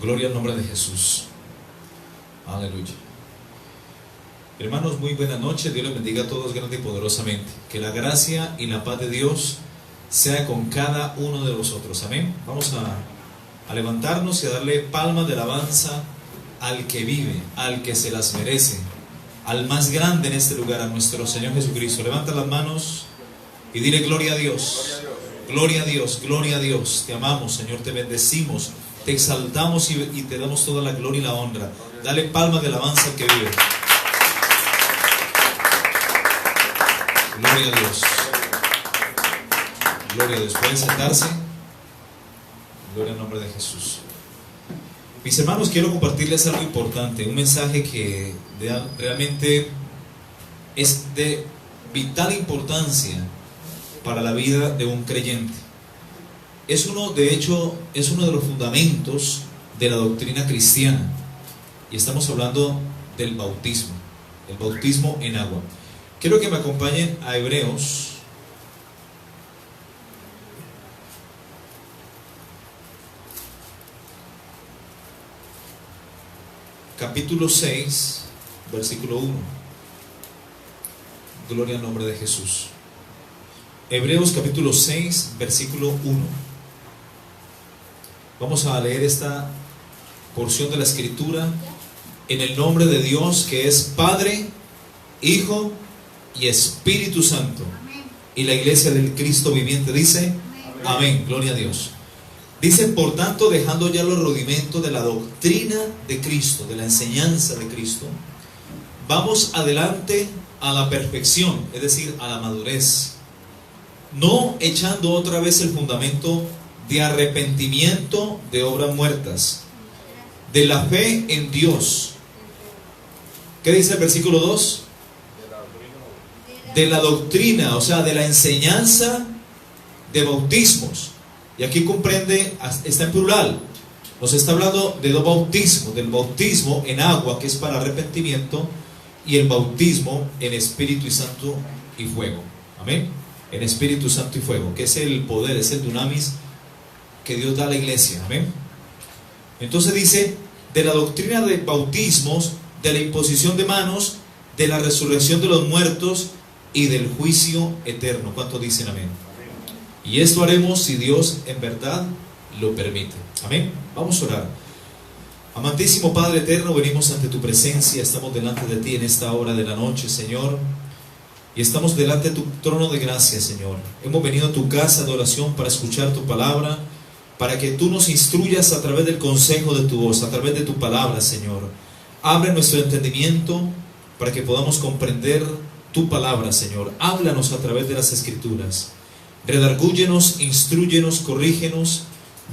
Gloria al nombre de Jesús. Aleluya. Hermanos, muy buena noche. Dios les bendiga a todos grande y poderosamente. Que la gracia y la paz de Dios sea con cada uno de vosotros. Amén. Vamos a levantarnos y a darle palmas de alabanza al que vive, al que se las merece, al más grande en este lugar, a nuestro Señor Jesucristo. Levanta las manos y dile gloria a Dios. Gloria a Dios, gloria a Dios. Te amamos, Señor, te bendecimos, te exaltamos y te damos toda la gloria y la honra. Dale palmas de alabanza al que vive. Gloria a Dios. Gloria a Dios. ¿Pueden sentarse? Gloria al nombre de Jesús. Mis hermanos, quiero compartirles algo importante, un mensaje que realmente es de vital importancia para la vida de un creyente. De hecho, es uno de los fundamentos de la doctrina cristiana. Y estamos hablando del bautismo, el bautismo en agua. Quiero que me acompañen a Hebreos. Capítulo 6, versículo 1. Gloria al nombre de Jesús. Hebreos capítulo 6, versículo 1. Vamos a leer esta porción de la Escritura en el nombre de Dios, que es Padre, Hijo y Espíritu Santo. Y la iglesia del Cristo viviente dice amén. Gloria a Dios. Dice: por tanto, dejando ya los rudimentos de la doctrina de Cristo, de la enseñanza de Cristo, vamos adelante a la perfección, es decir, a la madurez, no echando otra vez el fundamento de arrepentimiento de obras muertas, de la fe en Dios. ¿Qué dice el versículo 2? De la doctrina, o sea, de la enseñanza de bautismos. Y aquí comprende, está en plural. Nos está hablando de dos bautismos: del bautismo en agua, que es para arrepentimiento, y el bautismo en Espíritu Santo y fuego. Amén. En Espíritu Santo y fuego, que es el poder, es el dunamis que Dios da a la iglesia. Amén. Entonces dice: de la doctrina de bautismos, de la imposición de manos, de la resurrección de los muertos y del juicio eterno. ¿Cuántos dicen amén? Y esto haremos si Dios en verdad lo permite. Amén. Vamos a orar. Amantísimo Padre eterno, venimos ante tu presencia, estamos delante de ti en esta hora de la noche, Señor, y estamos delante de tu trono de gracia, Señor. Hemos venido a tu casa de oración para escuchar tu palabra, para que tú nos instruyas a través del consejo de tu voz, a través de tu palabra, Señor. Abre nuestro entendimiento para que podamos comprender tu palabra, Señor. Háblanos a través de las Escrituras. Redargúyenos, instrúyenos, corrígenos,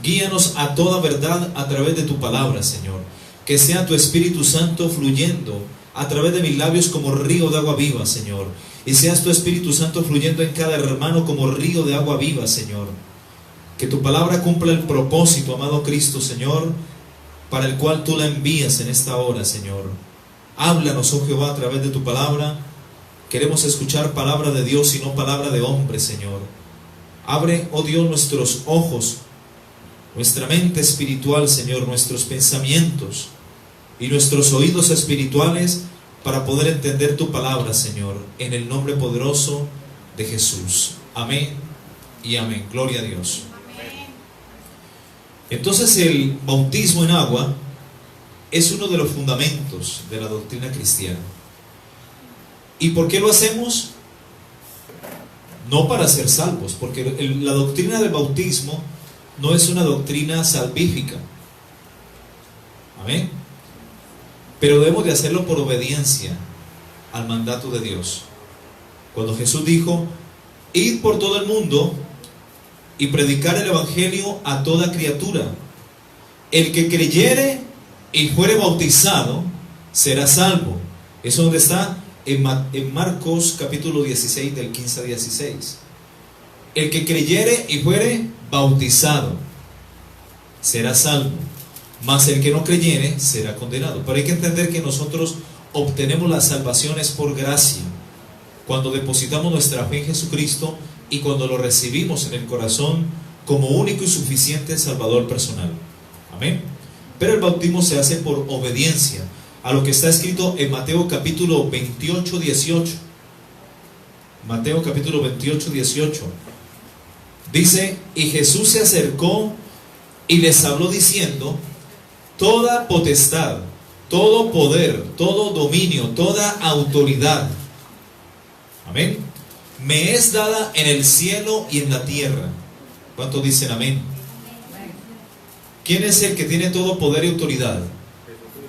guíanos a toda verdad a través de tu palabra, Señor. Que sea tu Espíritu Santo fluyendo a través de mis labios como río de agua viva, Señor. Y seas tu Espíritu Santo fluyendo en cada hermano como río de agua viva, Señor. Que tu palabra cumpla el propósito, amado Cristo, Señor, para el cual tú la envías en esta hora, Señor. Háblanos, oh Jehová, a través de tu palabra. Queremos escuchar palabra de Dios y no palabra de hombre, Señor. Abre, oh Dios, nuestros ojos, nuestra mente espiritual, Señor, nuestros pensamientos y nuestros oídos espirituales para poder entender tu palabra, Señor, en el nombre poderoso de Jesús. Amén y amén. Gloria a Dios. Entonces, el bautismo en agua es uno de los fundamentos de la doctrina cristiana. ¿Y por qué lo hacemos? No para ser salvos, porque la doctrina del bautismo no es una doctrina salvífica. Amén. Pero debemos de hacerlo por obediencia al mandato de Dios. Cuando Jesús dijo: id por todo el mundo y predicar el evangelio a toda criatura. El que creyere y fuere bautizado será salvo. ¿Eso dónde está? En Marcos capítulo 16 del 15 a 16. El que creyere y fuere bautizado será salvo, mas el que no creyere será condenado. Pero hay que entender que nosotros obtenemos las salvaciones por gracia cuando depositamos nuestra fe en Jesucristo y cuando lo recibimos en el corazón como único y suficiente Salvador personal. Amén. pero el bautismo se hace por obediencia a lo que está escrito en Mateo capítulo 28, 18. Mateo capítulo 28, 18. Dice: y Jesús se acercó y les habló diciendo: toda potestad, todo poder, todo dominio, toda autoridad, amén, me es dada en el cielo y en la tierra. ¿Cuántos dicen amén? ¿Quién es el que tiene todo poder y autoridad?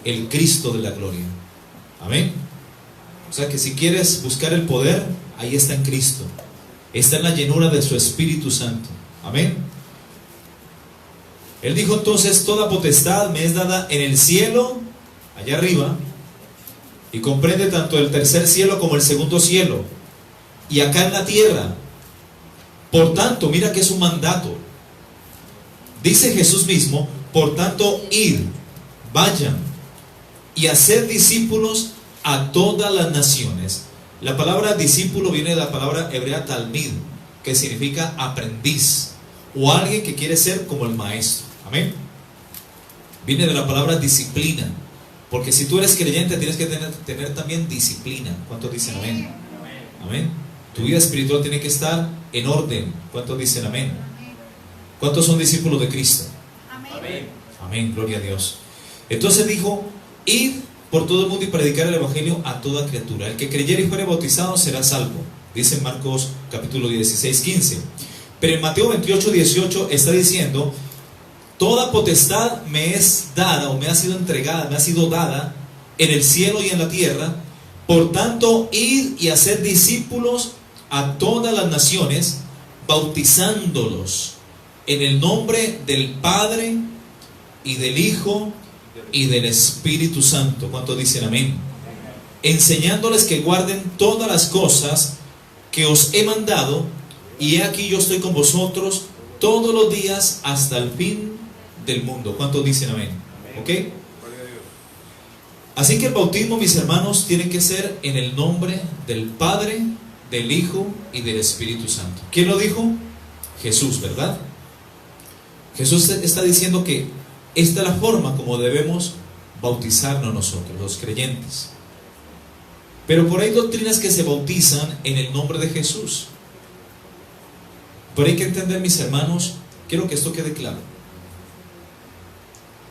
El Cristo de la gloria. Amén. O sea que si quieres buscar el poder, ahí está en Cristo. Está en la llenura de su Espíritu Santo. Amén. Él dijo entonces: toda potestad me es dada en el cielo, allá arriba, y comprende tanto el tercer cielo como el segundo cielo, y acá en la tierra. Por tanto, mira que es un mandato. Dice Jesús mismo: por tanto, id, vayan y hacer discípulos a todas las naciones. La palabra discípulo viene de la palabra hebrea talmid, que significa aprendiz, o alguien que quiere ser como el maestro. Amén. Viene de la palabra disciplina, porque si tú eres creyente tienes que tener también disciplina. ¿Cuántos dicen amén? Amén. Tu vida espiritual tiene que estar en orden. ¿Cuántos dicen amén? ¿Cuántos son discípulos de Cristo? Amén. Amén, gloria a Dios. Entonces dijo: id por todo el mundo y predicar el evangelio a toda criatura. El que creyere y fuere bautizado será salvo. Dice en Marcos capítulo 16, 15. Pero en Mateo 28, 18 está diciendo: toda potestad me es dada, o me ha sido entregada, me ha sido dada en el cielo y en la tierra. Por tanto, id y haced discípulos a todas las naciones, bautizándolos en el nombre del Padre y del Hijo y del Espíritu Santo. ¿Cuántos dicen amén? Enseñándoles que guarden todas las cosas que os he mandado, y he aquí yo estoy con vosotros todos los días hasta el fin del mundo. ¿Cuántos dicen amén? ¿Ok? Así que el bautismo, mis hermanos, tiene que ser en el nombre del Padre, del Hijo y del Espíritu Santo. ¿Quién lo dijo? Jesús, ¿verdad? Jesús está diciendo que esta es la forma como debemos bautizarnos nosotros, los creyentes. Pero por ahí hay doctrinas que se bautizan en el nombre de Jesús. Pero hay que entender, mis hermanos, quiero que esto quede claro.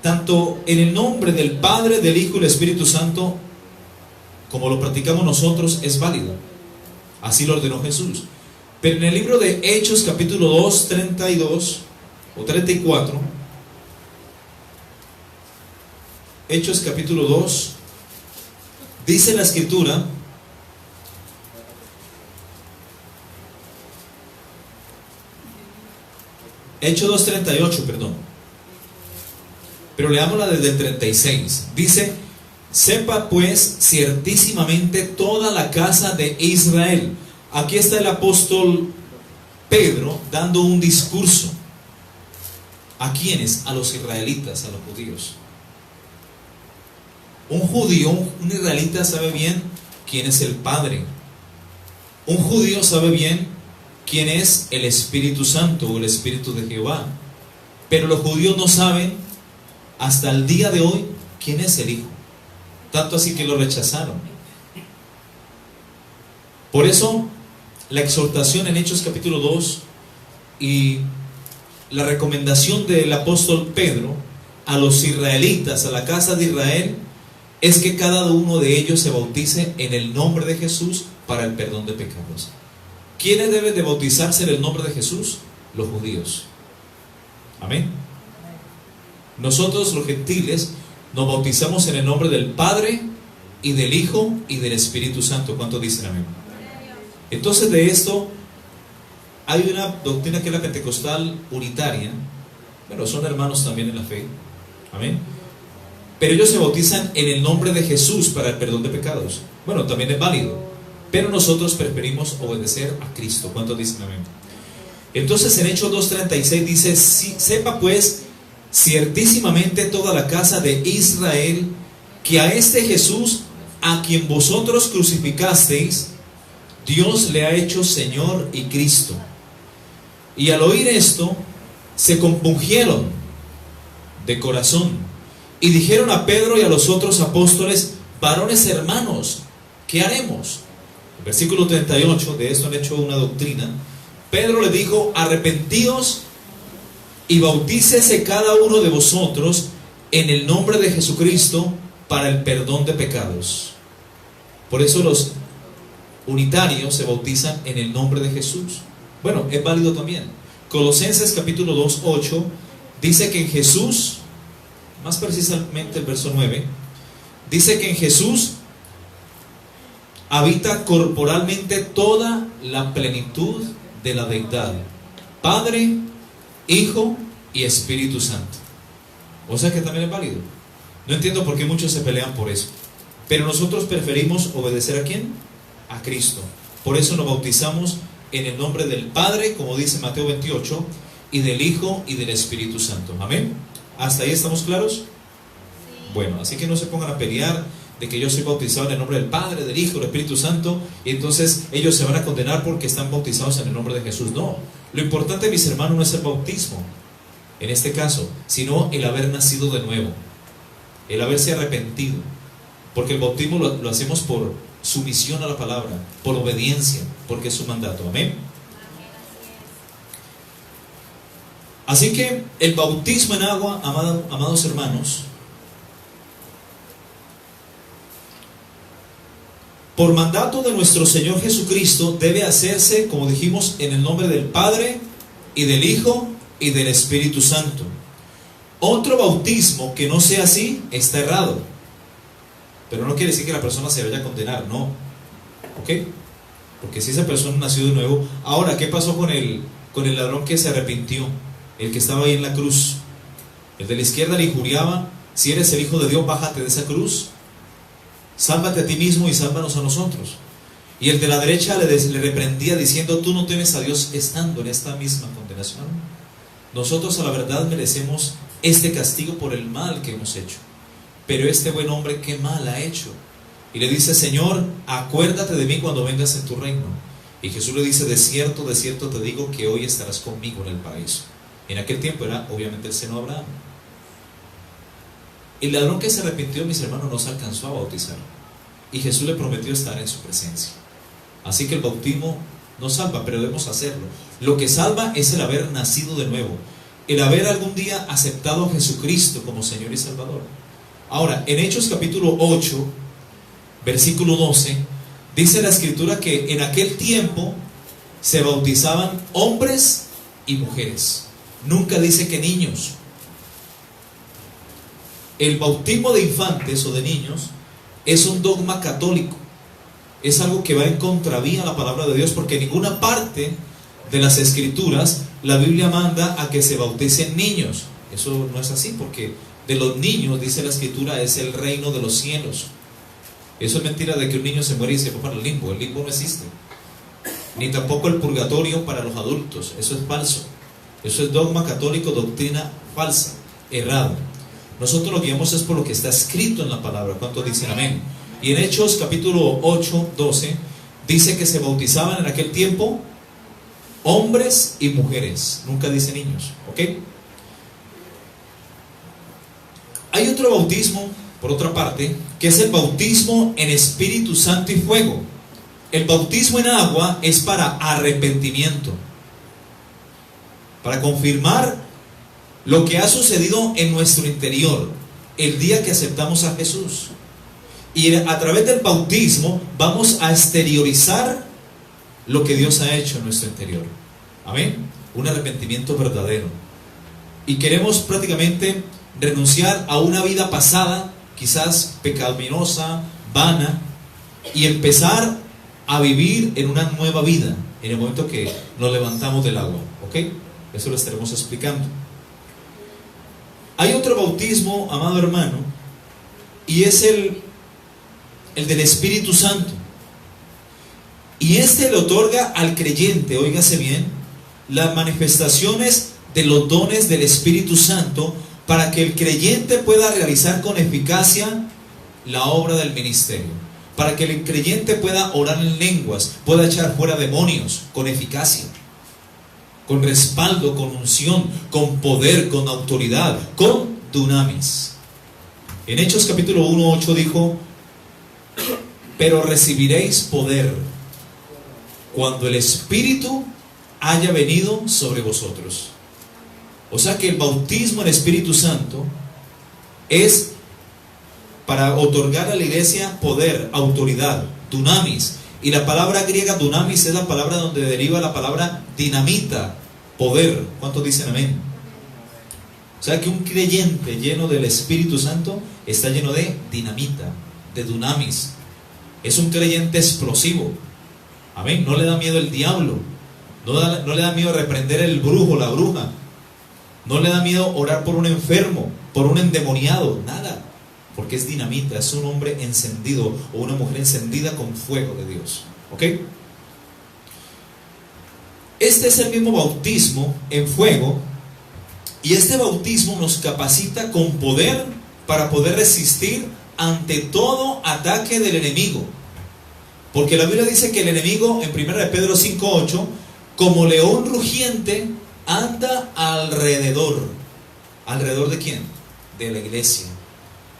Tanto en el nombre del Padre, del Hijo y del Espíritu Santo, como lo practicamos nosotros, es válido. Así lo ordenó Jesús. Pero en el libro de Hechos capítulo 2, 32 o 34, Hechos capítulo 2, dice la Escritura: Hechos 2:38, perdón, pero leámosla desde el 36. Dice: sepa pues ciertísimamente toda la casa de Israel. Aquí está el apóstol Pedro dando un discurso. ¿A quiénes? A los israelitas, a los judíos. Un judío, un israelita sabe bien quién es el Padre. Un judío sabe bien quién es el Espíritu Santo o el Espíritu de Jehová. Pero los judíos no saben hasta el día de hoy quién es el Hijo. Tanto así que lo rechazaron. Por eso la exhortación en Hechos capítulo 2 y la recomendación del apóstol Pedro a los israelitas, a la casa de Israel, es que cada uno de ellos se bautice en el nombre de Jesús para el perdón de pecados. ¿Quiénes deben de bautizarse en el nombre de Jesús? Los judíos. Amén. Nosotros los gentiles nos bautizamos en el nombre del Padre y del Hijo y del Espíritu Santo. ¿Cuántos dicen amén? Entonces de esto hay una doctrina que es la pentecostal unitaria. Bueno, son hermanos también en la fe. Amén. Pero ellos se bautizan en el nombre de Jesús para el perdón de pecados. Bueno, también es válido, pero nosotros preferimos obedecer a Cristo. ¿Cuántos dicen amén? Entonces en Hechos 2:36 dice: sepa pues ciertísimamente toda la casa de Israel que a este Jesús, a quien vosotros crucificasteis, Dios le ha hecho Señor y Cristo. Y al oír esto, se compungieron de corazón Y dijeron a Pedro y a los otros apóstoles: varones hermanos, ¿qué haremos? Versículo 38, de esto han hecho una doctrina. Pedro le dijo: arrepentíos y bautícese cada uno de vosotros en el nombre de Jesucristo para el perdón de pecados. Por eso los unitarios se bautizan en el nombre de Jesús. Bueno, es válido también. Colosenses capítulo 2, 8 dice que en Jesús, más precisamente el verso 9, dice que en Jesús habita corporalmente toda la plenitud de la deidad, Padre, Hijo y Espíritu Santo. O sea que también es válido. No entiendo por qué muchos se pelean por eso, pero nosotros preferimos obedecer ¿a quién? A Cristo. Por eso nos bautizamos en el nombre del Padre, como dice Mateo 28, y del Hijo y del Espíritu Santo. Amén. ¿Hasta ahí estamos claros? Sí. Bueno, así que no se pongan a pelear de que yo soy bautizado en el nombre del Padre, del Hijo, del Espíritu Santo, y entonces ellos se van a condenar porque están bautizados en el nombre de Jesús. No, lo importante, mis hermanos, no es el bautismo en este caso, sino el haber nacido de nuevo, el haberse arrepentido, porque el bautismo lo hacemos por sumisión a la palabra, por obediencia, porque es su mandato. Amén. Así que el bautismo en agua, amados hermanos, por mandato de nuestro Señor Jesucristo, debe hacerse, como dijimos, en el nombre del Padre y del Hijo y del Espíritu Santo. Otro bautismo que no sea así está errado, pero no quiere decir que la persona se vaya a condenar, no. ¿Ok? Porque si esa persona nació de nuevo. Ahora, ¿qué pasó con el ladrón que se arrepintió? El que estaba ahí en la cruz. El de la izquierda le injuriaba: si eres el Hijo de Dios, bájate de esa cruz, sálvate a ti mismo y sálvanos a nosotros. Y el de la derecha le reprendía diciendo: tú no temes a Dios, estando en esta misma condenación. Nosotros a la verdad merecemos este castigo por el mal que hemos hecho, pero este buen hombre, ¿qué mal ha hecho? Y le dice: Señor, acuérdate de mí cuando vengas en tu reino. Y Jesús le dice: de cierto te digo que hoy estarás conmigo en el paraíso. En aquel tiempo era obviamente el seno de Abraham. El ladrón que se arrepintió, mis hermanos, no se alcanzó a bautizar, y Jesús le prometió estar en su presencia. Así que el bautismo no salva, pero debemos hacerlo. Lo que salva es el haber nacido de nuevo, el haber algún día aceptado a Jesucristo como Señor y Salvador. Ahora, en Hechos capítulo 8, versículo 12, dice la Escritura que en aquel tiempo se bautizaban hombres y mujeres. Nunca dice que niños. El bautismo de infantes o de niños es un dogma católico. Es algo que va en contravía a la palabra de Dios, porque en ninguna parte de las Escrituras la Biblia manda a que se bauticen niños. Eso no es así, porque de los niños, dice la Escritura, es el reino de los cielos. Eso es mentira de que un niño se muere y se va para el limbo. El limbo no existe. Ni tampoco el purgatorio para los adultos. Eso es falso. Eso es dogma católico, doctrina falsa, errada. Nosotros lo guiamos es por lo que está escrito en la palabra. ¿Cuántos dicen amén? Y en Hechos capítulo 8, 12 dice que se bautizaban en aquel tiempo hombres y mujeres. Nunca dice niños. ¿Ok? Hay otro bautismo, por otra parte, que es el bautismo en Espíritu Santo y fuego. El bautismo en agua es para arrepentimiento, para confirmar lo que ha sucedido en nuestro interior el día que aceptamos a Jesús. Y a través del bautismo vamos a exteriorizar lo que Dios ha hecho en nuestro interior. Amén. Un arrepentimiento verdadero. Y queremos prácticamente renunciar a una vida pasada, quizás pecaminosa, vana, y empezar a vivir en una nueva vida en el momento que nos levantamos del agua. ¿Ok? Eso lo estaremos explicando. Hay otro bautismo, amado hermano, y es el del Espíritu Santo. Y este le otorga al creyente, óigase bien, las manifestaciones de los dones del Espíritu Santo, para que el creyente pueda realizar con eficacia la obra del ministerio, para que el creyente pueda orar en lenguas, pueda echar fuera demonios con eficacia, con respaldo, con unción, con poder, con autoridad, con dunamis. En Hechos capítulo 1:8 dijo: pero recibiréis poder cuando el Espíritu haya venido sobre vosotros. O sea que el bautismo en Espíritu Santo es para otorgar a la iglesia poder, autoridad, dunamis. Y la palabra griega dunamis es la palabra donde deriva la palabra dinamita, poder. ¿Cuántos dicen amén? O sea que un creyente lleno del Espíritu Santo está lleno de dinamita, de dunamis. Es un creyente explosivo. Amén. No le da miedo el diablo. No le da miedo reprender el brujo, la bruja. No le da miedo orar por un enfermo, por un endemoniado. Nada. Porque es dinamita. Es un hombre encendido o una mujer encendida con fuego de Dios. ¿Ok? Este es el mismo bautismo en fuego. Y este bautismo nos capacita con poder para poder resistir ante todo ataque del enemigo. Porque la Biblia dice que el enemigo, en 1 de Pedro 5:8, como león rugiente, anda alrededor. ¿Alrededor de quién? De la iglesia,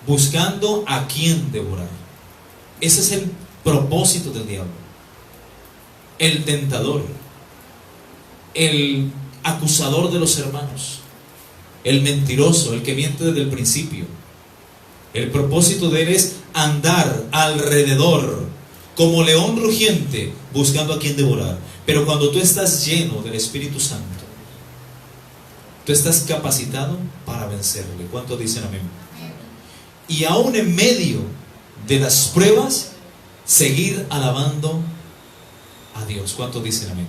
buscando a quién devorar. Ese es el propósito del diablo. El tentador, el acusador de los hermanos, el mentiroso, el que miente desde el principio. El propósito de él es andar alrededor como león rugiente, buscando a quien devorar. Pero cuando tú estás lleno del Espíritu Santo, tú estás capacitado para vencerle. ¿Cuántos dicen amén? Y aún en medio de las pruebas, seguir alabando a Dios. ¿Cuántos dicen amén?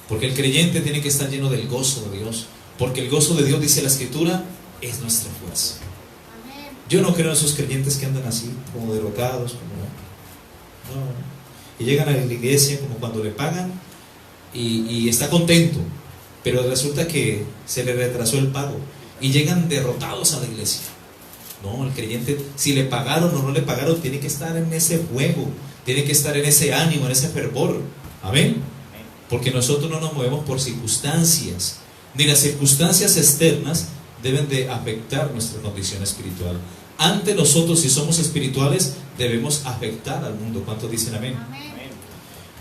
Porque el creyente tiene que estar lleno del gozo de Dios. Porque el gozo de Dios, dice la Escritura, es nuestra fuerza. Yo no creo en esos creyentes que andan así, como derrotados, no. Y llegan a la iglesia como cuando le pagan y está contento, pero resulta que se le retrasó el pago y llegan derrotados a la iglesia. No, el creyente, si le pagaron o no le pagaron, tiene que estar en ese fuego, tiene que estar en ese ánimo, en ese fervor. Amén. Porque nosotros no nos movemos por circunstancias, ni las circunstancias externas deben de afectar nuestra condición espiritual. Ante nosotros, si somos espirituales, debemos afectar al mundo. ¿Cuántos dicen amén? Amén.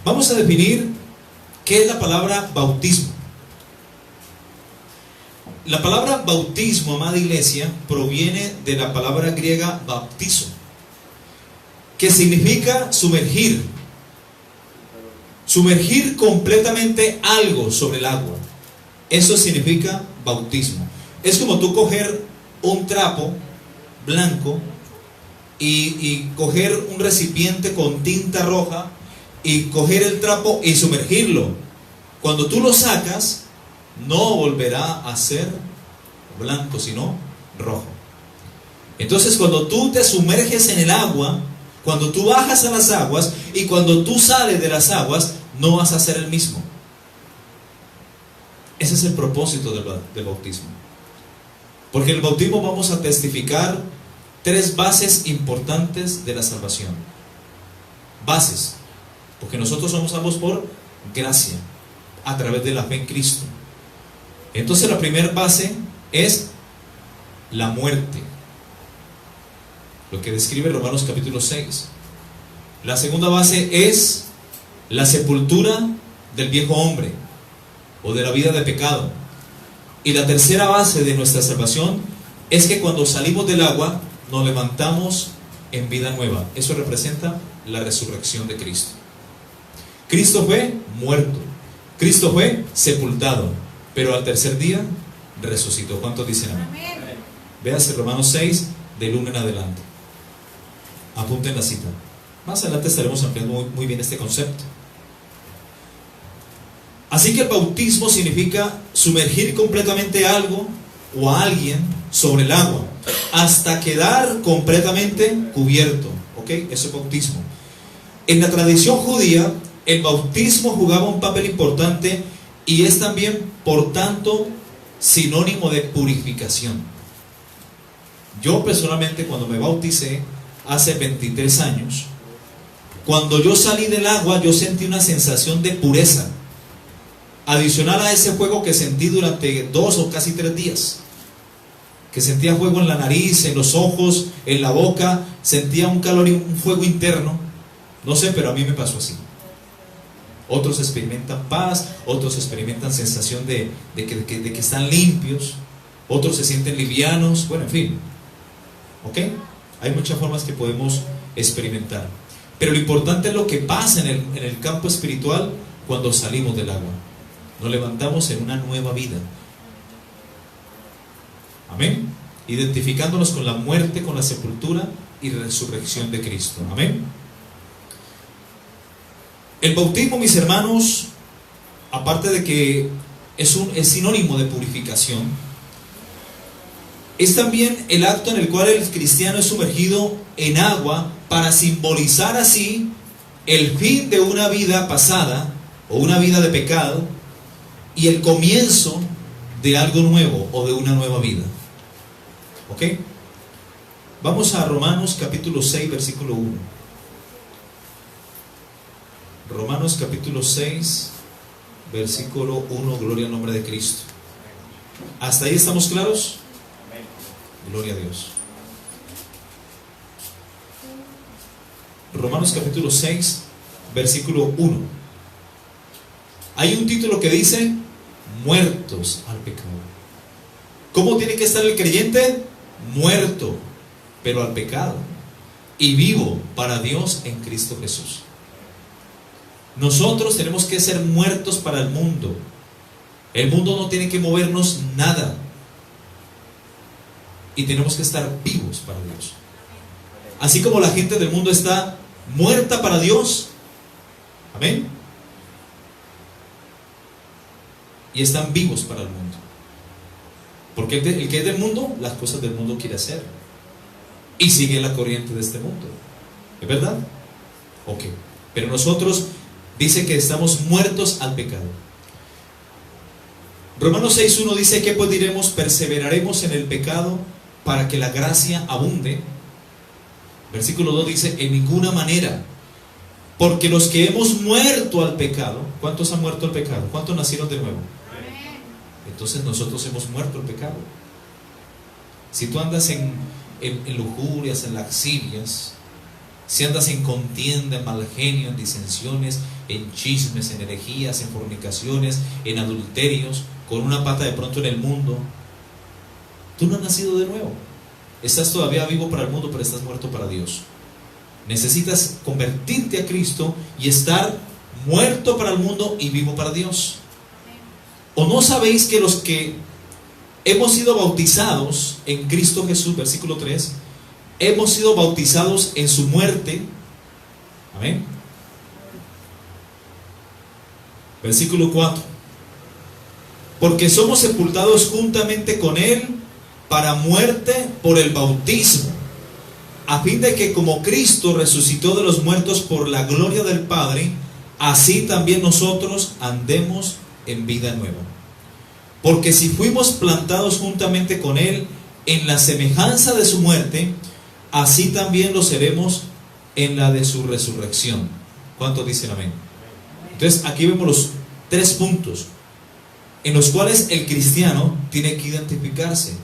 Vamos a definir qué es la palabra bautismo. La palabra bautismo, amada iglesia, proviene de la palabra griega baptizo, que significa sumergir. Sumergir completamente algo sobre el agua. Eso significa bautismo. Es como tú coger un trapo blanco y coger un recipiente con tinta roja y coger el trapo y sumergirlo. Cuando tú lo sacas, no volverá a ser blanco, sino rojo. Entonces, cuando tú te sumerges en el agua, cuando tú bajas a las aguas y cuando tú sales de las aguas, no vas a ser el mismo. Ese es el propósito del bautismo. Porque en el bautismo vamos a testificar 3 bases importantes de la salvación. Bases, porque nosotros somos salvos por gracia, a través de la fe en Cristo. Entonces la primera base es la muerte, lo que describe Romanos capítulo 6. La segunda base es la sepultura del viejo hombre, o de la vida de pecado. Y la tercera base de nuestra salvación es que cuando salimos del agua nos levantamos en vida nueva. Eso representa la resurrección de Cristo. Cristo fue muerto, Cristo fue sepultado, pero al tercer día resucitó. ¿Cuántos dicen amén? Véase Romanos 6 del 1 en adelante. Apunten la cita. Más adelante estaremos ampliando muy bien este concepto. Así que el bautismo significa sumergir completamente algo o a alguien sobre el agua hasta quedar completamente cubierto. ¿Ok? Eso es bautismo. En la tradición judía, el bautismo jugaba un papel importante y es también, por tanto, sinónimo de purificación. Yo personalmente, cuando me bauticé hace 23 años, cuando yo salí del agua, yo sentí una sensación de pureza, adicional a ese fuego que sentí durante 2 o casi 3 días. que sentía fuego en la nariz, en los ojos, en la boca, sentía un calor y un fuego interno. No sé, pero a mí me pasó así. Otros experimentan paz, otros experimentan sensación de que están limpios, otros se sienten livianos, bueno, en fin. ¿Ok? Hay muchas formas que podemos experimentar. Pero lo importante es lo que pasa en el campo espiritual cuando salimos del agua. Nos levantamos en una nueva vida. Amén. Identificándonos con la muerte, con la sepultura y resurrección de Cristo. Amén. El bautismo, mis hermanos, aparte de que es sinónimo de purificación, es también el acto en el cual el cristiano es sumergido en agua para simbolizar así el fin de una vida pasada o una vida de pecado y el comienzo de algo nuevo o de una nueva vida. ¿Ok? Vamos a Romanos capítulo 6, versículo 1. Romanos capítulo 6, versículo 1, gloria al nombre de Cristo. ¿Hasta ahí estamos claros? Gloria a Dios. Romanos capítulo 6, versículo 1. Hay un título que dice: muertos al pecado. ¿Cómo tiene que estar el creyente? Muerto, pero al pecado, y vivo para Dios en Cristo Jesús. Nosotros tenemos que ser muertos para el mundo. El mundo no tiene que movernos nada. Y tenemos que estar vivos para Dios. Así como la gente del mundo está muerta para Dios. Amén. Y están vivos para el mundo. Porque el que es del mundo, las cosas del mundo quiere hacer. Y sigue la corriente de este mundo. ¿Es verdad? Ok. Pero nosotros dice que estamos muertos al pecado. Romanos 6.1 dice que pues diremos: perseveraremos en el pecado para que la gracia abunde. Versículo 2 dice: en ninguna manera, porque los que hemos muerto al pecado. ¿Cuántos han muerto al pecado? ¿Cuántos nacieron de nuevo? Entonces nosotros hemos muerto al pecado. Si tú andas en lujurias, en lascivias, si andas en contienda, en mal genio, en disensiones, en chismes, en herejías, en fornicaciones, en adulterios, con una pata de pronto en el mundo, tú no has nacido de nuevo. Estás todavía vivo para el mundo, pero estás muerto para Dios. Necesitas convertirte a Cristo y estar muerto para el mundo y vivo para Dios. ¿O no sabéis que los que hemos sido bautizados en Cristo Jesús, versículo 3, hemos sido bautizados en su muerte? Amén. Versículo 4. Porque somos sepultados juntamente con Él para muerte por el bautismo, a fin de que como Cristo resucitó de los muertos por la gloria del Padre, así también nosotros andemos en vida nueva. Porque si fuimos plantados juntamente con Él en la semejanza de su muerte, así también lo seremos en la de su resurrección. ¿Cuántos dicen amén? Entonces aquí vemos los 3 puntos en los cuales el cristiano tiene que identificarse: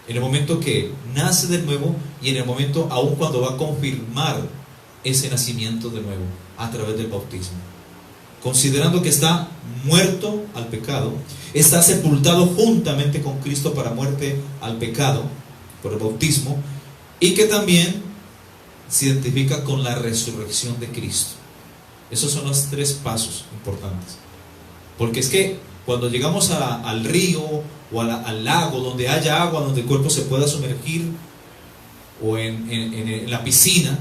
en el momento que nace de nuevo y en el momento aún cuando va a confirmar ese nacimiento de nuevo a través del bautismo, considerando que está muerto al pecado, está sepultado juntamente con Cristo para muerte al pecado por el bautismo, y que también se identifica con la resurrección de Cristo. Esos son los 3 pasos importantes, porque es que cuando llegamos al río o al lago, donde haya agua, donde el cuerpo se pueda sumergir, o en la piscina,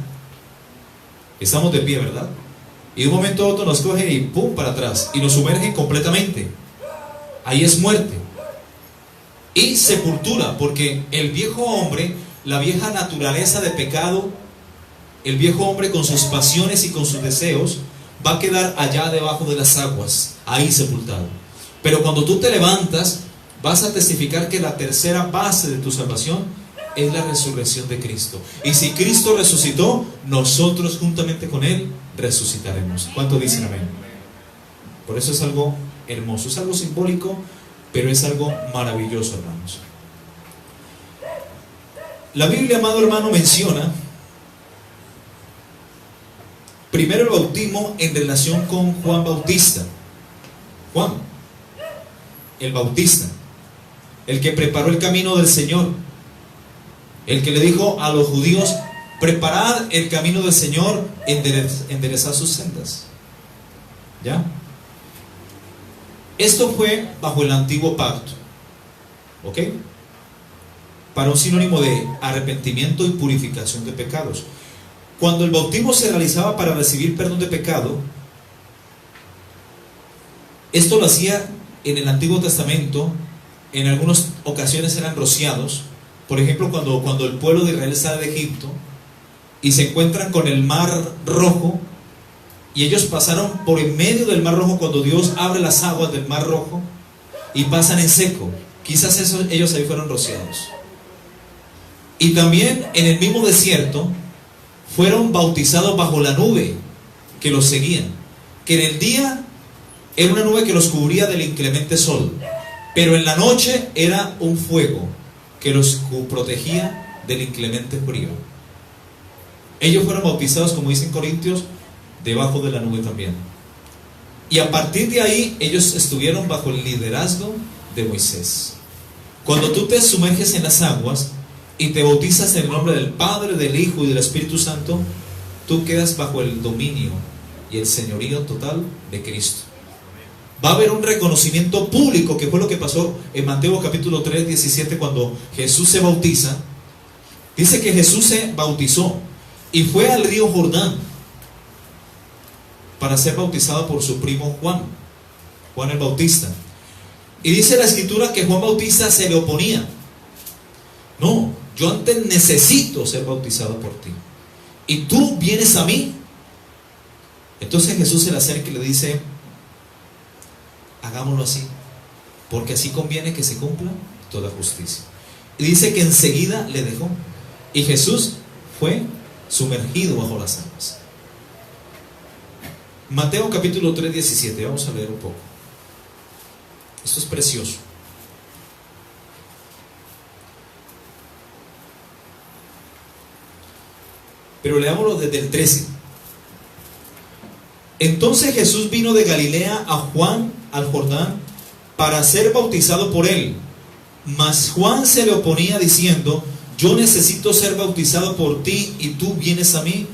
estamos de pie, ¿verdad? Y de un momento a otro nos coge y pum, para atrás, y nos sumergen completamente. Ahí es muerte y sepultura, porque el viejo hombre, la vieja naturaleza de pecado, el viejo hombre con sus pasiones y con sus deseos, va a quedar allá debajo de las aguas, ahí sepultado. Pero cuando tú te levantas, vas a testificar que la tercera base de tu salvación es la resurrección de Cristo. Y si Cristo resucitó, nosotros juntamente con Él resucitaremos. ¿Cuánto dicen amén? Por eso es algo hermoso, es algo simbólico, pero es algo maravilloso, hermanos. La Biblia, amado hermano, menciona primero el bautismo en relación con Juan Bautista. Juan, el Bautista, el que preparó el camino del Señor, el que le dijo a los judíos: preparad el camino del Señor, enderezad sus sendas. ¿Ya? Esto fue bajo el antiguo pacto, ¿ok? Para un sinónimo de arrepentimiento y purificación de pecados. Cuando el bautismo se realizaba para recibir perdón de pecado, esto lo hacía en el Antiguo Testamento. En algunas ocasiones eran rociados. Por ejemplo, cuando el pueblo de Israel sale de Egipto y se encuentran con el Mar Rojo, y ellos pasaron por en medio del Mar Rojo, cuando Dios abre las aguas del Mar Rojo y pasan en seco, quizás ellos ahí fueron rociados. Y también en el mismo desierto fueron bautizados bajo la nube que los seguía, que en el día era una nube que los cubría del inclemente sol, pero en la noche era un fuego que los protegía del inclemente frío. Ellos fueron bautizados, como dicen Corintios, debajo de la nube también. Y a partir de ahí ellos estuvieron bajo el liderazgo de Moisés. Cuando tú te sumerges en las aguas y te bautizas en el nombre del Padre, del Hijo y del Espíritu Santo, tú quedas bajo el dominio y el señorío total de Cristo. Va a haber un reconocimiento público, que fue lo que pasó en Mateo capítulo 3, 17, cuando Jesús se bautiza. Dice que Jesús se bautizó y fue al río Jordán para ser bautizado por su primo Juan el Bautista. Y dice la Escritura que Juan Bautista se le oponía. No, yo antes necesito ser bautizado por ti, y tú vienes a mí. Entonces Jesús se le acerca y le dice: hagámoslo así, porque así conviene que se cumpla toda justicia. Y dice que enseguida le dejó, y Jesús fue sumergido bajo las aguas. Mateo capítulo 3, 17, vamos a leer un poco. Esto es precioso. Pero leámoslo desde el 13. Entonces Jesús vino de Galilea a Juan al Jordán para ser bautizado por él. Mas Juan se le oponía diciendo: yo necesito ser bautizado por ti, y tú vienes a mí.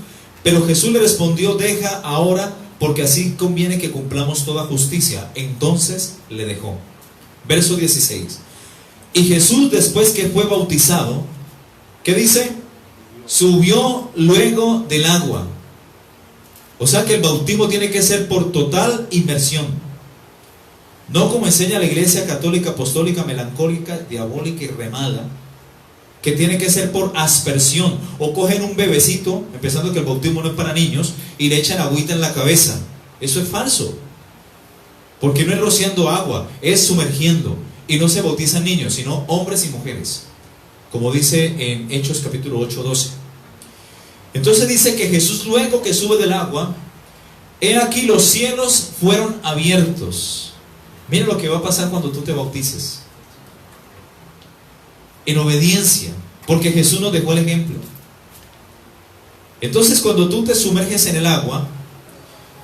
Pero Jesús le respondió: deja ahora, porque así conviene que cumplamos toda justicia. Entonces le dejó. Verso 16. Y Jesús, después que fue bautizado, ¿qué dice? Subió luego del agua. O sea que el bautismo tiene que ser por total inmersión, no como enseña la Iglesia católica, apostólica, melancólica, diabólica y remala, que tiene que ser por aspersión. O cogen un bebecito, empezando que el bautismo no es para niños, y le echan agüita en la cabeza. Eso es falso, porque no es rociando agua, es sumergiendo. Y no se bautizan niños, sino hombres y mujeres, como dice en Hechos capítulo 8, 12. Entonces dice que Jesús, luego que sube del agua, he aquí los cielos fueron abiertos. Mira lo que va a pasar cuando tú te bautices, en obediencia, porque Jesús nos dejó el ejemplo. Entonces cuando tú te sumerges en el agua,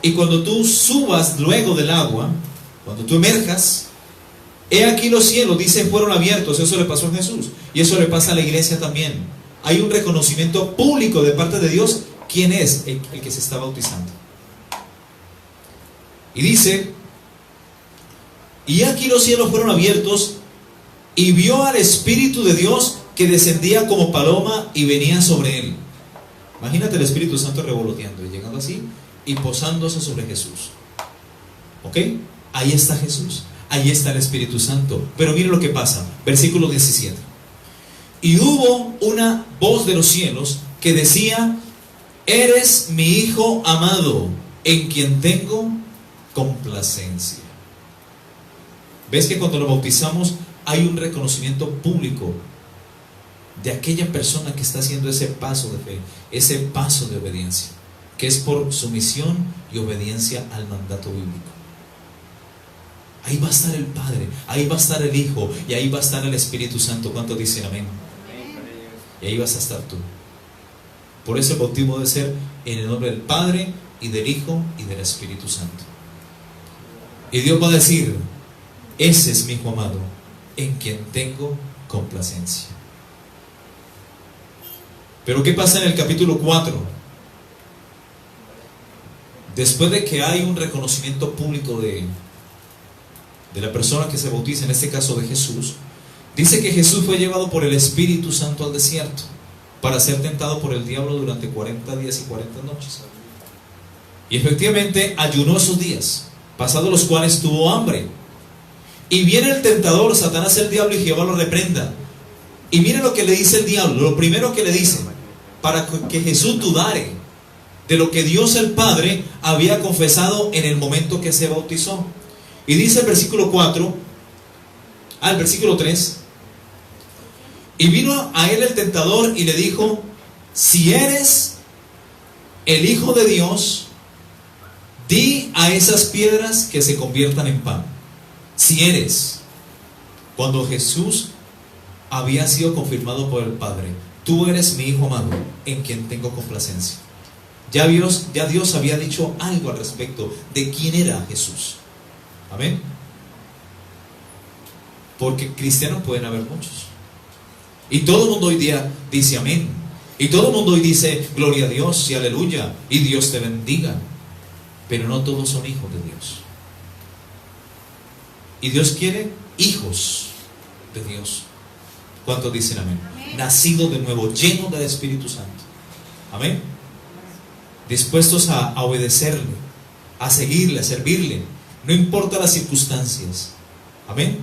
y cuando tú subas luego del agua, cuando tú emerjas, he aquí los cielos, dice, fueron abiertos. Eso le pasó a Jesús, y eso le pasa a la iglesia también. Hay un reconocimiento público de parte de Dios quién es el que se está bautizando. Y dice: y aquí los cielos fueron abiertos, y vio al Espíritu de Dios que descendía como paloma y venía sobre él. Imagínate el Espíritu Santo revoloteando y llegando así y posándose sobre Jesús. ¿Ok? Ahí está Jesús, ahí está el Espíritu Santo. Pero mire lo que pasa, versículo 17. Y hubo una voz de los cielos que decía: eres mi Hijo amado, en quien tengo complacencia. ¿Ves que cuando lo bautizamos hay un reconocimiento público de aquella persona que está haciendo ese paso de fe, ese paso de obediencia, que es por sumisión y obediencia al mandato bíblico? Ahí va a estar el Padre, ahí va a estar el Hijo, y ahí va a estar el Espíritu Santo. ¿Cuántos dicen amén? Y ahí vas a estar tú. Por eso el bautismo debe ser en el nombre del Padre y del Hijo y del Espíritu Santo. Y Dios va a decir: ese es mi Hijo amado, en quien tengo complacencia. Pero ¿qué pasa en el capítulo 4? Después de que hay un reconocimiento público de la persona que se bautiza, en este caso de Jesús, dice que Jesús fue llevado por el Espíritu Santo al desierto para ser tentado por el diablo durante 40 días y 40 noches. Y efectivamente ayunó esos días, pasados los cuales tuvo hambre. Y viene el tentador, Satanás, el diablo, y Jehová lo reprenda. Y mire lo que le dice el diablo. Lo primero que le dice, para que Jesús dudare de lo que Dios el Padre había confesado en el momento que se bautizó. Y dice el versículo 4, el versículo 3: y vino a él el tentador y le dijo: si eres el Hijo de Dios, di a esas piedras que se conviertan en pan. Si eres. Cuando Jesús había sido confirmado por el Padre: tú eres mi Hijo amado, en quien tengo complacencia. Ya Dios había dicho algo al respecto de quién era Jesús. Amén. Porque cristianos pueden haber muchos. Y todo el mundo hoy día dice amén. Y todo el mundo hoy dice gloria a Dios y aleluya y Dios te bendiga. Pero no todos son hijos de Dios. Y Dios quiere hijos de Dios. ¿Cuántos dicen amén? Nacidos de nuevo, llenos del Espíritu Santo. Amén. Dispuestos a obedecerle, a seguirle, a servirle, no importa las circunstancias. Amén.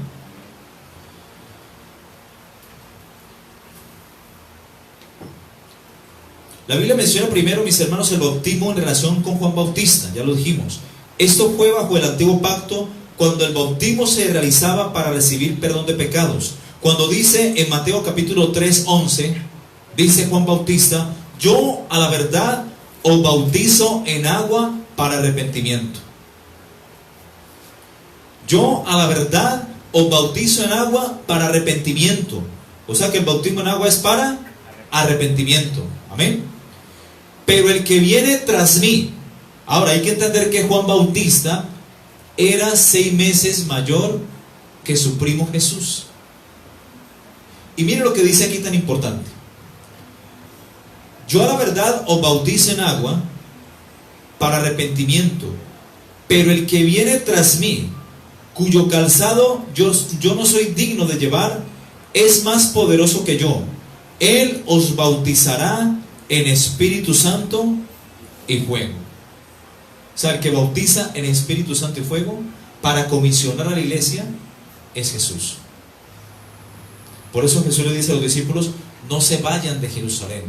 La Biblia menciona primero, mis hermanos, el bautismo en relación con Juan Bautista. Ya lo dijimos. Esto fue bajo el antiguo pacto, cuando el bautismo se realizaba para recibir perdón de pecados. Cuando dice en Mateo capítulo 3:11, dice Juan Bautista: yo a la verdad os bautizo en agua para arrepentimiento. Yo a la verdad os bautizo en agua para arrepentimiento. O sea que el bautismo en agua es para arrepentimiento. Amén. Pero el que viene tras mí. Ahora hay que entender que Juan Bautista era 6 meses mayor que su primo Jesús. Y mire lo que dice aquí tan importante: yo a la verdad os bautizo en agua para arrepentimiento, pero el que viene tras mí, cuyo calzado yo no soy digno de llevar, es más poderoso que yo. Él os bautizará en Espíritu Santo y fuego. O sea, el que bautiza en Espíritu Santo y fuego para comisionar a la iglesia es Jesús. Por eso Jesús le dice a los discípulos: no se vayan de Jerusalén,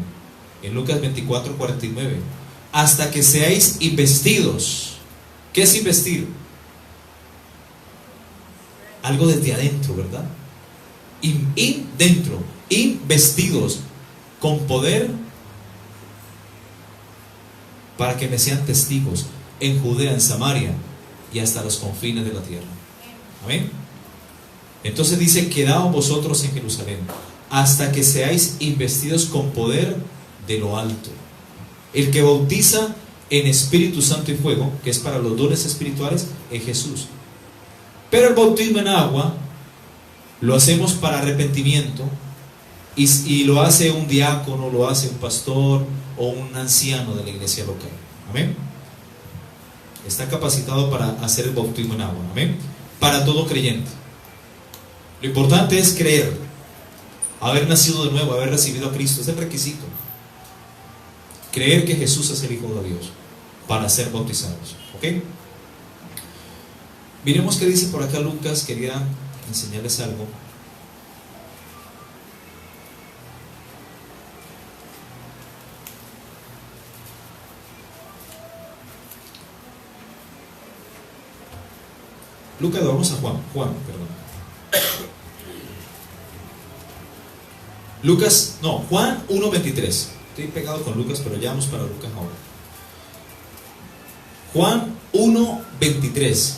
en Lucas 24:49, hasta que seáis investidos. ¿Qué es investir? Algo desde adentro, ¿verdad? Dentro, investidos con poder, para que me sean testigos en Judea, en Samaria y hasta los confines de la tierra. Amén. Entonces dice: quedaos vosotros en Jerusalén hasta que seáis investidos con poder de lo alto. El que bautiza en Espíritu Santo y fuego, que es para los dones espirituales, es Jesús. Pero el bautismo en agua lo hacemos para arrepentimiento, y lo hace un diácono, lo hace un pastor o un anciano de la iglesia local. Amén. Está capacitado para hacer el bautismo en agua. Amén. Para todo creyente. Lo importante es creer, haber nacido de nuevo, haber recibido a Cristo. Es el requisito. Creer que Jesús es el Hijo de Dios para ser bautizados. ¿Ok? Miremos qué dice por acá Lucas. Quería enseñarles algo. Lucas, vamos a Juan, perdón. Juan 1:23. Estoy pegado con Lucas, pero ya vamos para Lucas ahora. Juan 1:23.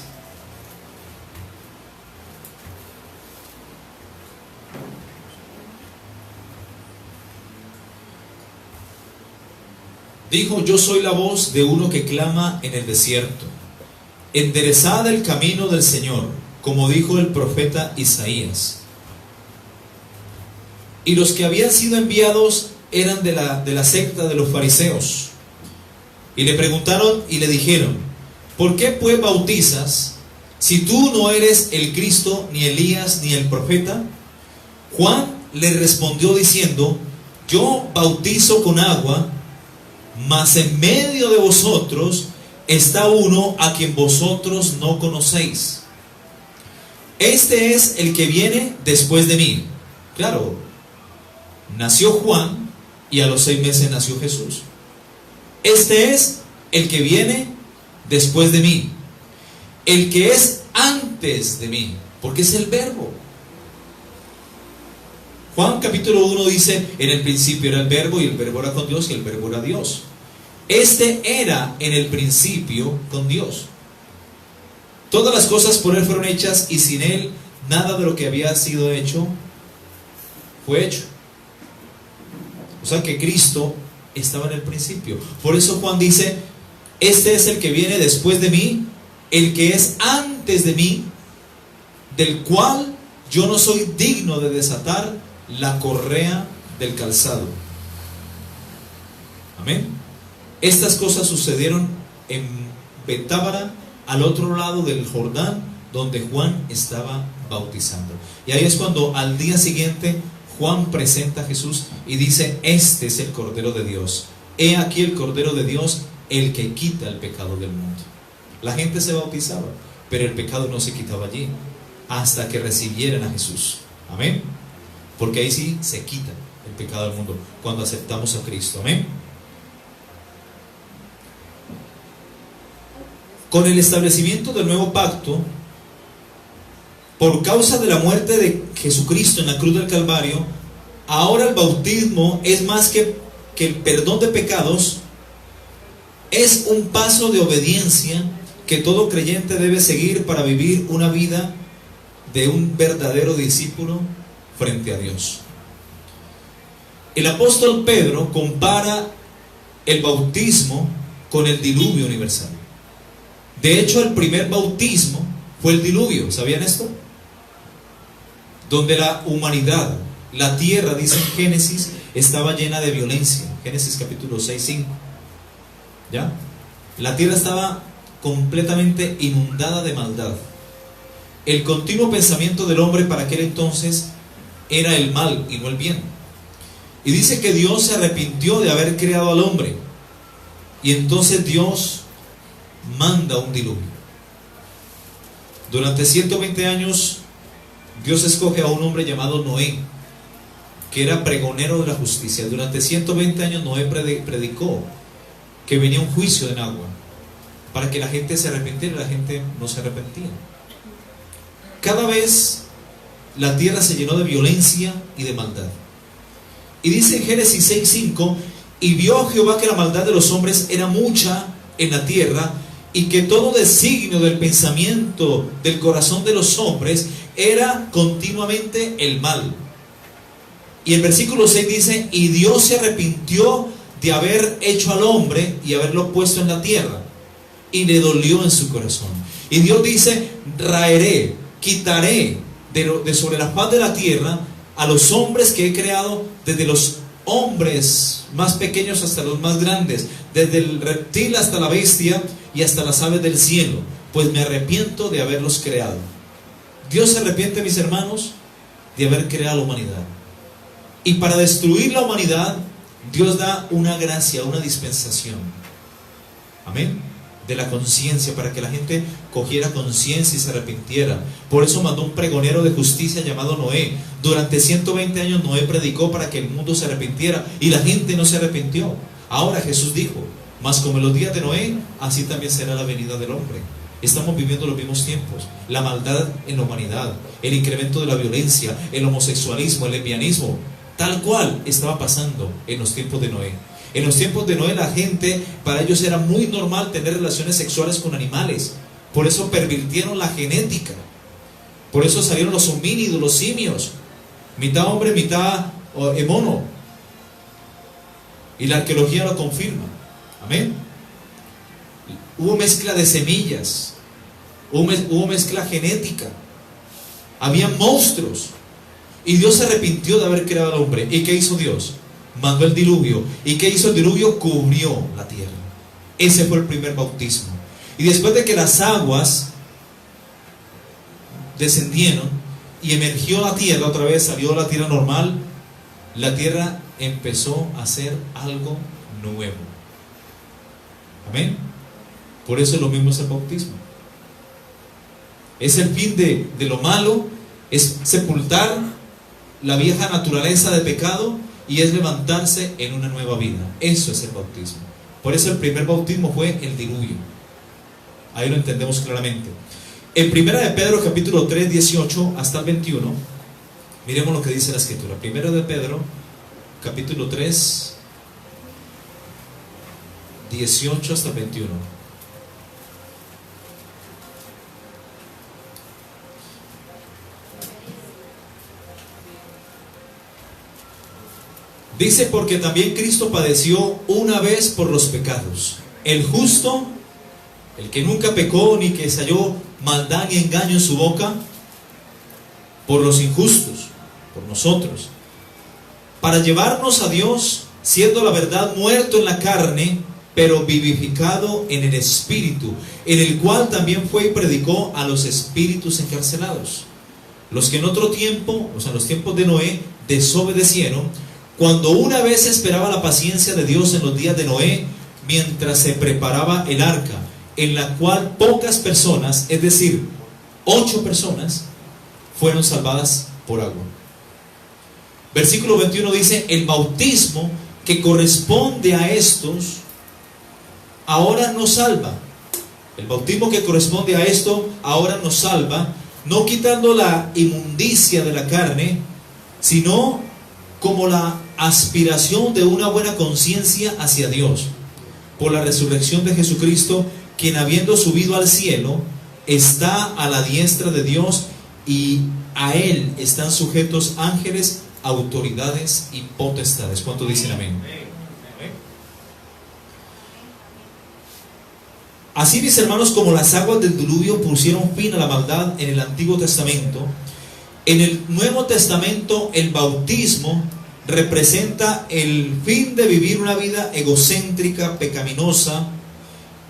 Dijo: yo soy la voz de uno que clama en el desierto, enderezad el camino del Señor, como dijo el profeta Isaías. Y los que habían sido enviados eran de la secta de los fariseos. Y le preguntaron y le dijeron: ¿por qué pues bautizas si tú no eres el Cristo, ni Elías, ni el profeta? Juan le respondió diciendo: yo bautizo con agua, mas en medio de vosotros está uno a quien vosotros no conocéis. Este es el que viene después de mí. Claro, nació Juan y a los 6 meses nació Jesús. Este es el que viene después de mí, el que es antes de mí, porque es el verbo. Juan capítulo 1 dice: en el principio era el verbo, y el verbo era con Dios, y el verbo era Dios. Este era en el principio con Dios. Todas las cosas por Él fueron hechas, y sin Él nada de lo que había sido hecho fue hecho. O sea que Cristo estaba en el principio. Por eso Juan dice: este es el que viene después de mí, el que es antes de mí, del cual yo no soy digno de desatar la correa del calzado. Amén. Estas cosas sucedieron en Betábara, al otro lado del Jordán, donde Juan estaba bautizando. Y ahí es cuando al día siguiente Juan presenta a Jesús y dice: este es el Cordero de Dios. He aquí el Cordero de Dios, el que quita el pecado del mundo. La gente se bautizaba, pero el pecado no se quitaba allí hasta que recibieran a Jesús. Amén. Porque ahí sí se quita el pecado del mundo, cuando aceptamos a Cristo. Amén. Con el establecimiento del nuevo pacto, por causa de la muerte de Jesucristo en la cruz del Calvario, ahora el bautismo es más que el perdón de pecados. Es un paso de obediencia que todo creyente debe seguir para vivir una vida de un verdadero discípulo frente a Dios. El apóstol Pedro compara el bautismo con el diluvio universal. De hecho, el primer bautismo fue el diluvio. ¿Sabían esto? Donde la humanidad, la tierra, dice en Génesis, estaba llena de violencia. Génesis capítulo 6:5. ¿Ya? La tierra estaba completamente inundada de maldad. El continuo pensamiento del hombre para aquel entonces era el mal y no el bien. Y dice que Dios se arrepintió de haber creado al hombre. Y entonces Dios manda un diluvio. Durante 120 años Dios escoge a un hombre llamado Noé, que era pregonero de la justicia. Durante 120 años Noé predicó que venía un juicio en agua para que la gente se arrepintiera, y la gente no se arrepentía. Cada vez la tierra se llenó de violencia y de maldad. Y dice en Génesis 6:5: y vio Jehová que la maldad de los hombres era mucha en la tierra, y que todo designio del pensamiento del corazón de los hombres era continuamente el mal. Y el versículo 6 dice: y Dios se arrepintió de haber hecho al hombre y haberlo puesto en la tierra, y le dolió en su corazón. Y Dios dice: raeré, quitaré de sobre la faz de la tierra a los hombres que he creado, desde los hombres más pequeños hasta los más grandes, desde el reptil hasta la bestia y hasta las aves del cielo, pues me arrepiento de haberlos creado. Dios se arrepiente, mis hermanos, de haber creado la humanidad. Y para destruir la humanidad, Dios da una gracia, una dispensación. Amén. De la conciencia, para que la gente cogiera conciencia y se arrepintiera. Por eso mandó un pregonero de justicia llamado Noé. Durante 120 años Noé predicó para que el mundo se arrepintiera, y la gente no se arrepintió. Ahora Jesús dijo: mas como en los días de Noé, así también será la venida del hombre. Estamos viviendo los mismos tiempos. La maldad en la humanidad, el incremento de la violencia, el homosexualismo, el lesbianismo, tal cual estaba pasando en los tiempos de Noé. En los tiempos de Noé, la gente, para ellos era muy normal tener relaciones sexuales con animales. Por eso pervirtieron la genética. Por eso salieron los homínidos, los simios, mitad hombre, mitad mono. Y la arqueología lo confirma. Amén. Hubo mezcla de semillas, hubo mezcla genética, había monstruos, y Dios se arrepintió de haber creado al hombre. ¿Y qué hizo Dios? Mandó el diluvio. ¿Y qué hizo el diluvio? Cubrió la tierra. Ese fue el primer bautismo. Y después de que las aguas descendieron y emergió la tierra otra vez, salió la tierra normal, la tierra empezó a ser algo nuevo. Amén. Por eso lo mismo es el bautismo. Es el fin de lo malo, es sepultar la vieja naturaleza de pecado y es levantarse en una nueva vida. Eso es el bautismo. Por eso el primer bautismo fue el diluvio. Ahí lo entendemos claramente. En 1 de Pedro capítulo 3, 18 hasta el 21, miremos lo que dice la escritura. 1 de Pedro capítulo 3, 18 hasta el 21. Dice: porque también Cristo padeció una vez por los pecados, el justo, el que nunca pecó ni que se halló maldad ni engaño en su boca, por los injustos, por nosotros, para llevarnos a Dios, siendo la verdad muerto en la carne, pero vivificado en el Espíritu, en el cual también fue y predicó a los espíritus encarcelados, los que en otro tiempo, o sea, en los tiempos de Noé, desobedecieron, cuando una vez esperaba la paciencia de Dios en los días de Noé, mientras se preparaba el arca, en la cual pocas personas, es decir, 8 personas, fueron salvadas por agua. Versículo 21 dice: el bautismo que corresponde a estos, ahora nos salva. El bautismo que corresponde a esto, ahora nos salva, no quitando la inmundicia de la carne, sino como la aspiración de una buena conciencia hacia Dios, por la resurrección de Jesucristo, quien habiendo subido al cielo, está a la diestra de Dios, y a Él están sujetos ángeles, autoridades y potestades. ¿Cuánto dicen amén? Así, mis hermanos, como las aguas del diluvio pusieron fin a la maldad en el Antiguo Testamento, en el Nuevo Testamento el bautismo representa el fin de vivir una vida egocéntrica, pecaminosa,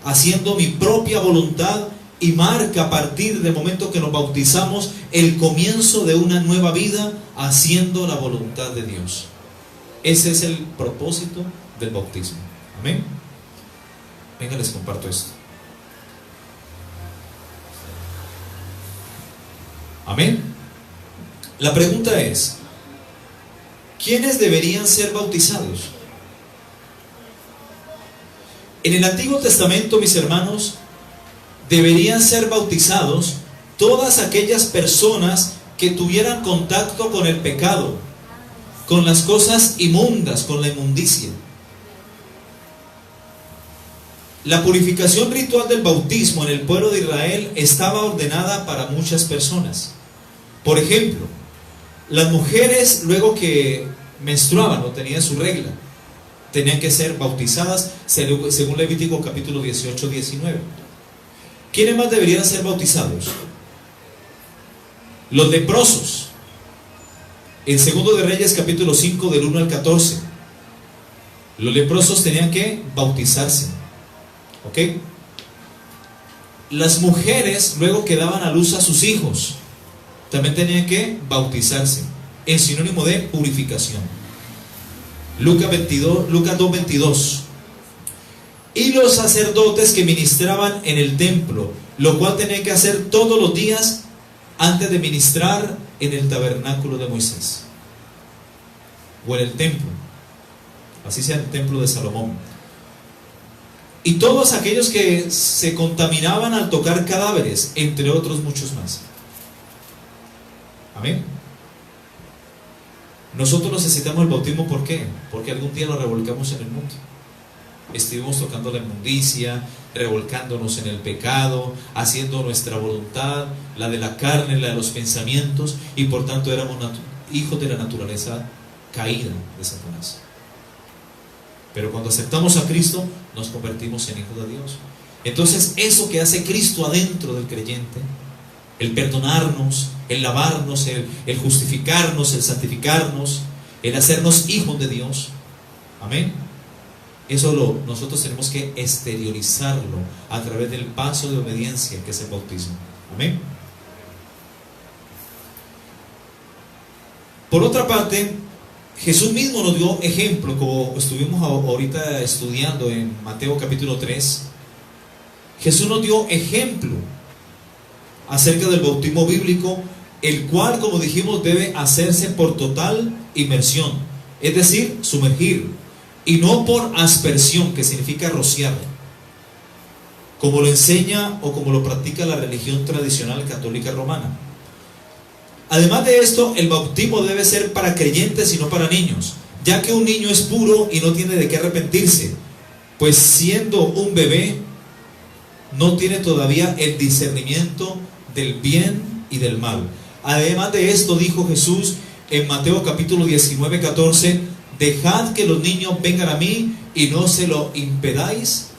haciendo mi propia voluntad, y marca a partir del momento que nos bautizamos el comienzo de una nueva vida haciendo la voluntad de Dios. Ese es el propósito del bautismo. Amén. Venga, les comparto esto. Amén. La pregunta es: ¿quiénes deberían ser bautizados? En el Antiguo Testamento, mis hermanos, deberían ser bautizados todas aquellas personas que tuvieran contacto con el pecado, con las cosas inmundas, con la inmundicia. La purificación ritual del bautismo en el pueblo de Israel estaba ordenada para muchas personas. Por ejemplo, las mujeres, luego que menstruaban o tenían su regla, tenían que ser bautizadas según Levítico capítulo 18, 19. ¿Quiénes más deberían ser bautizados? Los leprosos. En 2 de Reyes capítulo 5 del 1 al 14. Los leprosos tenían que bautizarse. ¿Ok? Las mujeres, luego que daban a luz a sus hijos, también tenían que bautizarse, en sinónimo de purificación. Lucas 2:22. Y los sacerdotes que ministraban en el templo, lo cual tenían que hacer todos los días antes de ministrar en el tabernáculo de Moisés, o en el templo, así sea el templo de Salomón. Y todos aquellos que se contaminaban al tocar cadáveres, entre otros muchos más. Amén. Nosotros necesitamos el bautismo, ¿por qué? Porque algún día nos revolcamos en el mundo. Estuvimos tocando la inmundicia, revolcándonos en el pecado, haciendo nuestra voluntad, la de la carne, la de los pensamientos, y por tanto éramos hijos de la naturaleza caída de Satanás. Pero cuando aceptamos a Cristo, nos convertimos en hijos de Dios. Entonces, eso que hace Cristo adentro del creyente, el perdonarnos, el lavarnos, el justificarnos, el santificarnos, el hacernos hijos de Dios, amén, eso nosotros tenemos que exteriorizarlo a través del paso de obediencia que es el bautismo, amén. Por otra parte, Jesús mismo nos dio ejemplo, como estuvimos ahorita estudiando en Mateo capítulo 3. Jesús nos dio ejemplo acerca del bautismo bíblico, el cual, como dijimos, debe hacerse por total inmersión, es decir, sumergir, y no por aspersión, que significa rociar, como lo enseña o como lo practica la religión tradicional católica romana. Además de esto, el bautismo debe ser para creyentes y no para niños, ya que un niño es puro y no tiene de qué arrepentirse, pues siendo un bebé no tiene todavía el discernimiento del bien y del mal. Además de esto, dijo Jesús en Mateo capítulo 19, 14: dejad que los niños vengan a mí y no se lo impidáis,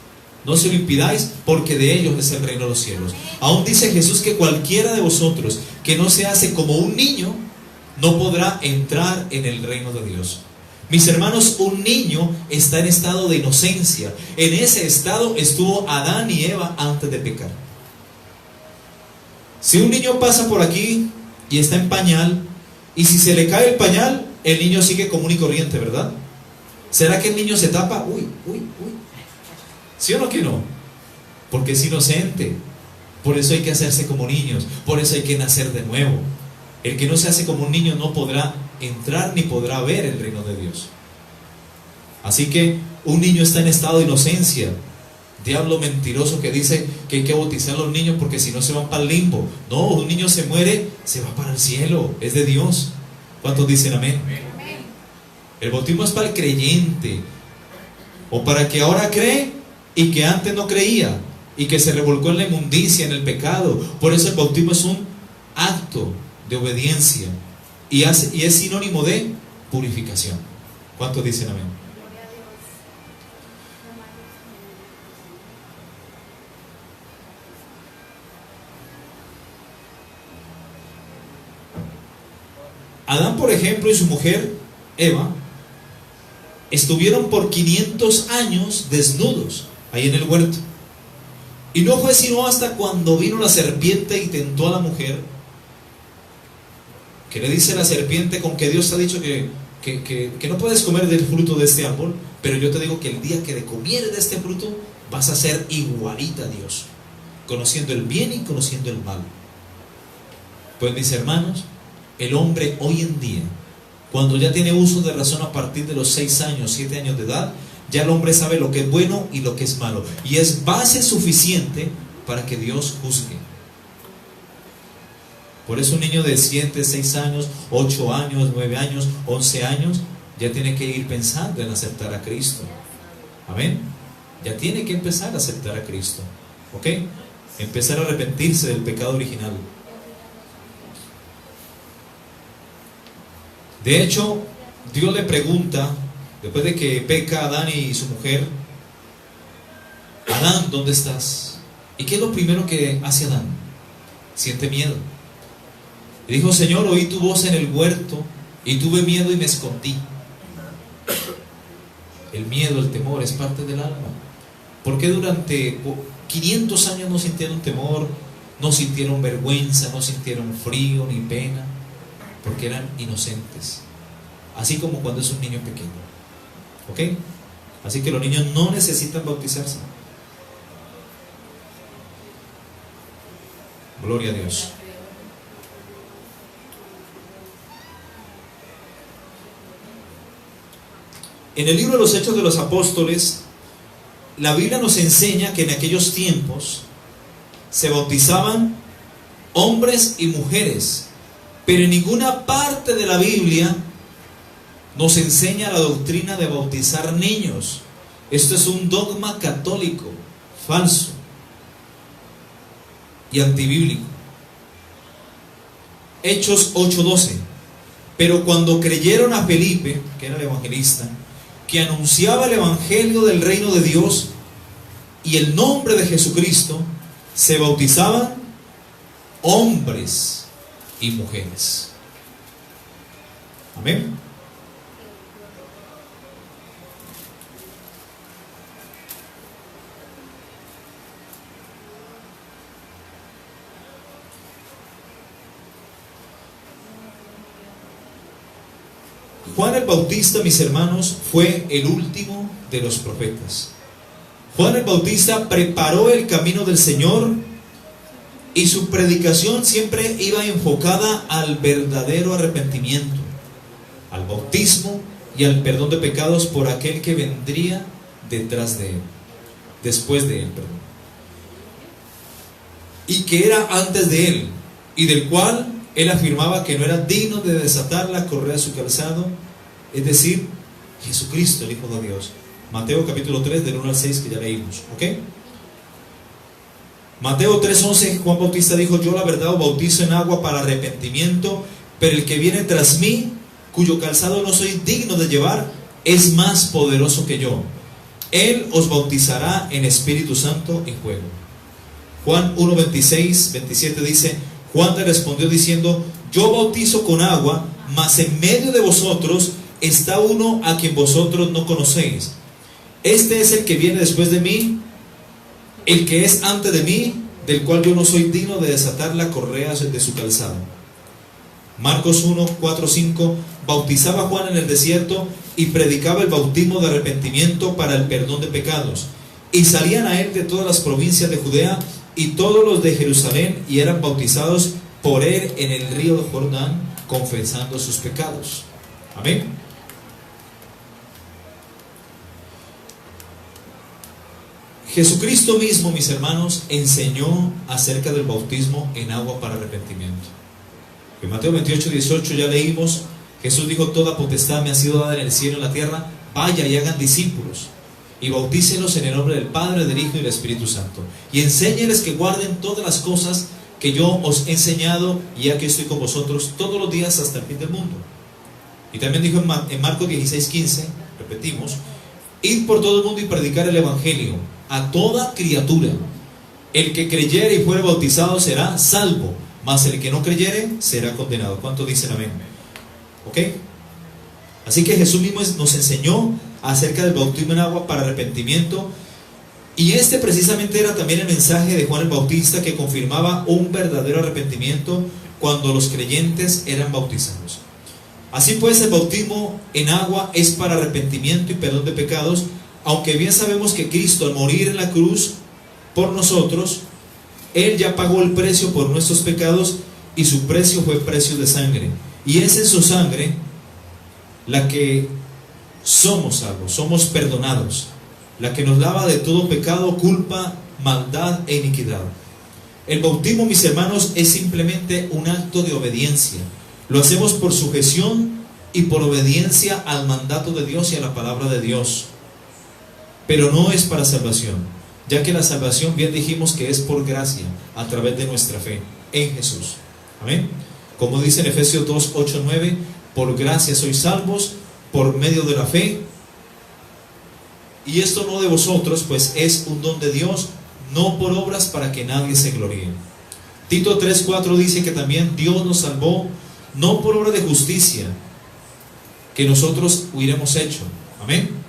porque de ellos es el reino de los cielos. Aún dice Jesús que cualquiera de vosotros que no se hace como un niño no podrá entrar en el reino de Dios. Mis hermanos, un niño está en estado de inocencia. En ese estado estuvo Adán y Eva antes de pecar. Si un niño pasa por aquí y está en pañal, y si se le cae el pañal, el niño sigue común y corriente, ¿verdad? ¿Será que el niño se tapa? Uy. ¿Sí o no que no? Porque es inocente. Por eso hay que hacerse como niños. Por eso hay que nacer de nuevo. El que no se hace como un niño no podrá entrar ni podrá ver el reino de Dios. Así que un niño está en estado de inocencia. Diablo mentiroso que dice que hay que bautizar a los niños porque si no se van para el limbo. No, un niño se muere, se va para el cielo, es de Dios. ¿Cuántos dicen amén? El bautismo es para el creyente, o para el que ahora cree y que antes no creía, y que se revolcó en la inmundicia, en el pecado. Por eso el bautismo es un acto de obediencia y es sinónimo de purificación. ¿Cuántos dicen amén? Adán, por ejemplo, y su mujer Eva estuvieron por 500 años desnudos ahí en el huerto. Y no fue sino hasta cuando vino la serpiente y tentó a la mujer, que le dice la serpiente: con que Dios te ha dicho que no puedes comer del fruto de este árbol, pero yo te digo que el día que comieres de este fruto vas a ser igualita a Dios, conociendo el bien y conociendo el mal. Pues mis hermanos, el hombre hoy en día, cuando ya tiene uso de razón a partir de los 6 años, 7 años de edad, ya el hombre sabe lo que es bueno y lo que es malo, y es base suficiente para que Dios juzgue. Por eso un niño de 7, 6 años, 8 años, 9 años, 11 años, ya tiene que ir pensando en aceptar a Cristo. Amén. Ya tiene que empezar a aceptar a Cristo. ¿Ok? Empezar a arrepentirse del pecado original. De hecho, Dios le pregunta, después de que peca Adán y su mujer: Adán, ¿dónde estás? ¿Y qué es lo primero que hace Adán? Siente miedo. Y dijo: Señor, oí tu voz en el huerto y tuve miedo y me escondí. El miedo, el temor es parte del alma. ¿Por qué durante 500 años no sintieron temor, no sintieron vergüenza, no sintieron frío ni pena? Porque eran inocentes, así como cuando es un niño pequeño. ¿Ok? Así que los niños no necesitan bautizarse. Gloria a Dios. En el libro de los Hechos de los Apóstoles, la Biblia nos enseña que en aquellos tiempos se bautizaban hombres y mujeres, pero en ninguna parte de la Biblia nos enseña la doctrina de bautizar niños. Esto es un dogma católico falso y antibíblico. Hechos 8:12. Pero cuando creyeron a Felipe, que era el evangelista, que anunciaba el evangelio del reino de Dios y el nombre de Jesucristo, se bautizaban hombres y mujeres. Amén. Juan el Bautista, mis hermanos, fue el último de los profetas. Juan el Bautista preparó el camino del Señor y su predicación siempre iba enfocada al verdadero arrepentimiento, al bautismo y al perdón de pecados por aquel que vendría detrás de él, después de él, perdón, y que era antes de él, y del cual él afirmaba que no era digno de desatar la correa de su calzado, es decir, Jesucristo, el Hijo de Dios. Mateo capítulo 3, del 1 al 6, que ya leímos, ¿ok? Mateo 3:11, Juan Bautista dijo: yo la verdad os bautizo en agua para arrepentimiento, pero el que viene tras mí, cuyo calzado no soy digno de llevar, es más poderoso que yo. Él os bautizará en Espíritu Santo y fuego. Juan 1:26, 27 dice: Juan le respondió diciendo: yo bautizo con agua, mas en medio de vosotros está uno a quien vosotros no conocéis. Este es el que viene después de mí, el que es antes de mí, del cual yo no soy digno de desatar la correa de su calzado. Marcos 1, 4, 5, bautizaba Juan en el desierto y predicaba el bautismo de arrepentimiento para el perdón de pecados. Y salían a él de todas las provincias de Judea y todos los de Jerusalén, y eran bautizados por él en el río de Jordán, confesando sus pecados. Amén. Jesucristo mismo, mis hermanos, enseñó acerca del bautismo en agua para arrepentimiento. En Mateo 28, 18 ya leímos, Jesús dijo: toda potestad me ha sido dada en el cielo y en la tierra, vaya y hagan discípulos, y bautícenlos en el nombre del Padre, del Hijo y del Espíritu Santo, y enséñenles que guarden todas las cosas que yo os he enseñado, y aquí estoy con vosotros todos los días hasta el fin del mundo. Y también dijo en Marcos 16, 15, repetimos: id por todo el mundo y predicar el evangelio a toda criatura. El que creyere y fuere bautizado será salvo, mas el que no creyere será condenado. ¿Cuántos dicen amén? ¿Ok? Así que Jesús mismo nos enseñó acerca del bautismo en agua para arrepentimiento, y este precisamente era también el mensaje de Juan el Bautista, que confirmaba un verdadero arrepentimiento cuando los creyentes eran bautizados. Así pues, el bautismo en agua es para arrepentimiento y perdón de pecados, aunque bien sabemos que Cristo, al morir en la cruz por nosotros, Él ya pagó el precio por nuestros pecados, y su precio fue precio de sangre, y es en su sangre la que somos salvos, somos perdonados, la que nos lava de todo pecado, culpa, maldad e iniquidad. El bautismo, mis hermanos, es simplemente un acto de obediencia. Lo hacemos por sujeción y por obediencia al mandato de Dios y a la palabra de Dios, pero no es para salvación, ya que la salvación, bien dijimos, que es por gracia, a través de nuestra fe en Jesús. Amén. Como dice en Efesios 2, 8, 9, por gracia sois salvos por medio de la fe, y esto no de vosotros, pues es un don de Dios, no por obras, para que nadie se gloríe. Tito 3, 4 dice que también Dios nos salvó no por obra de justicia que nosotros hubiéramos hecho, amén,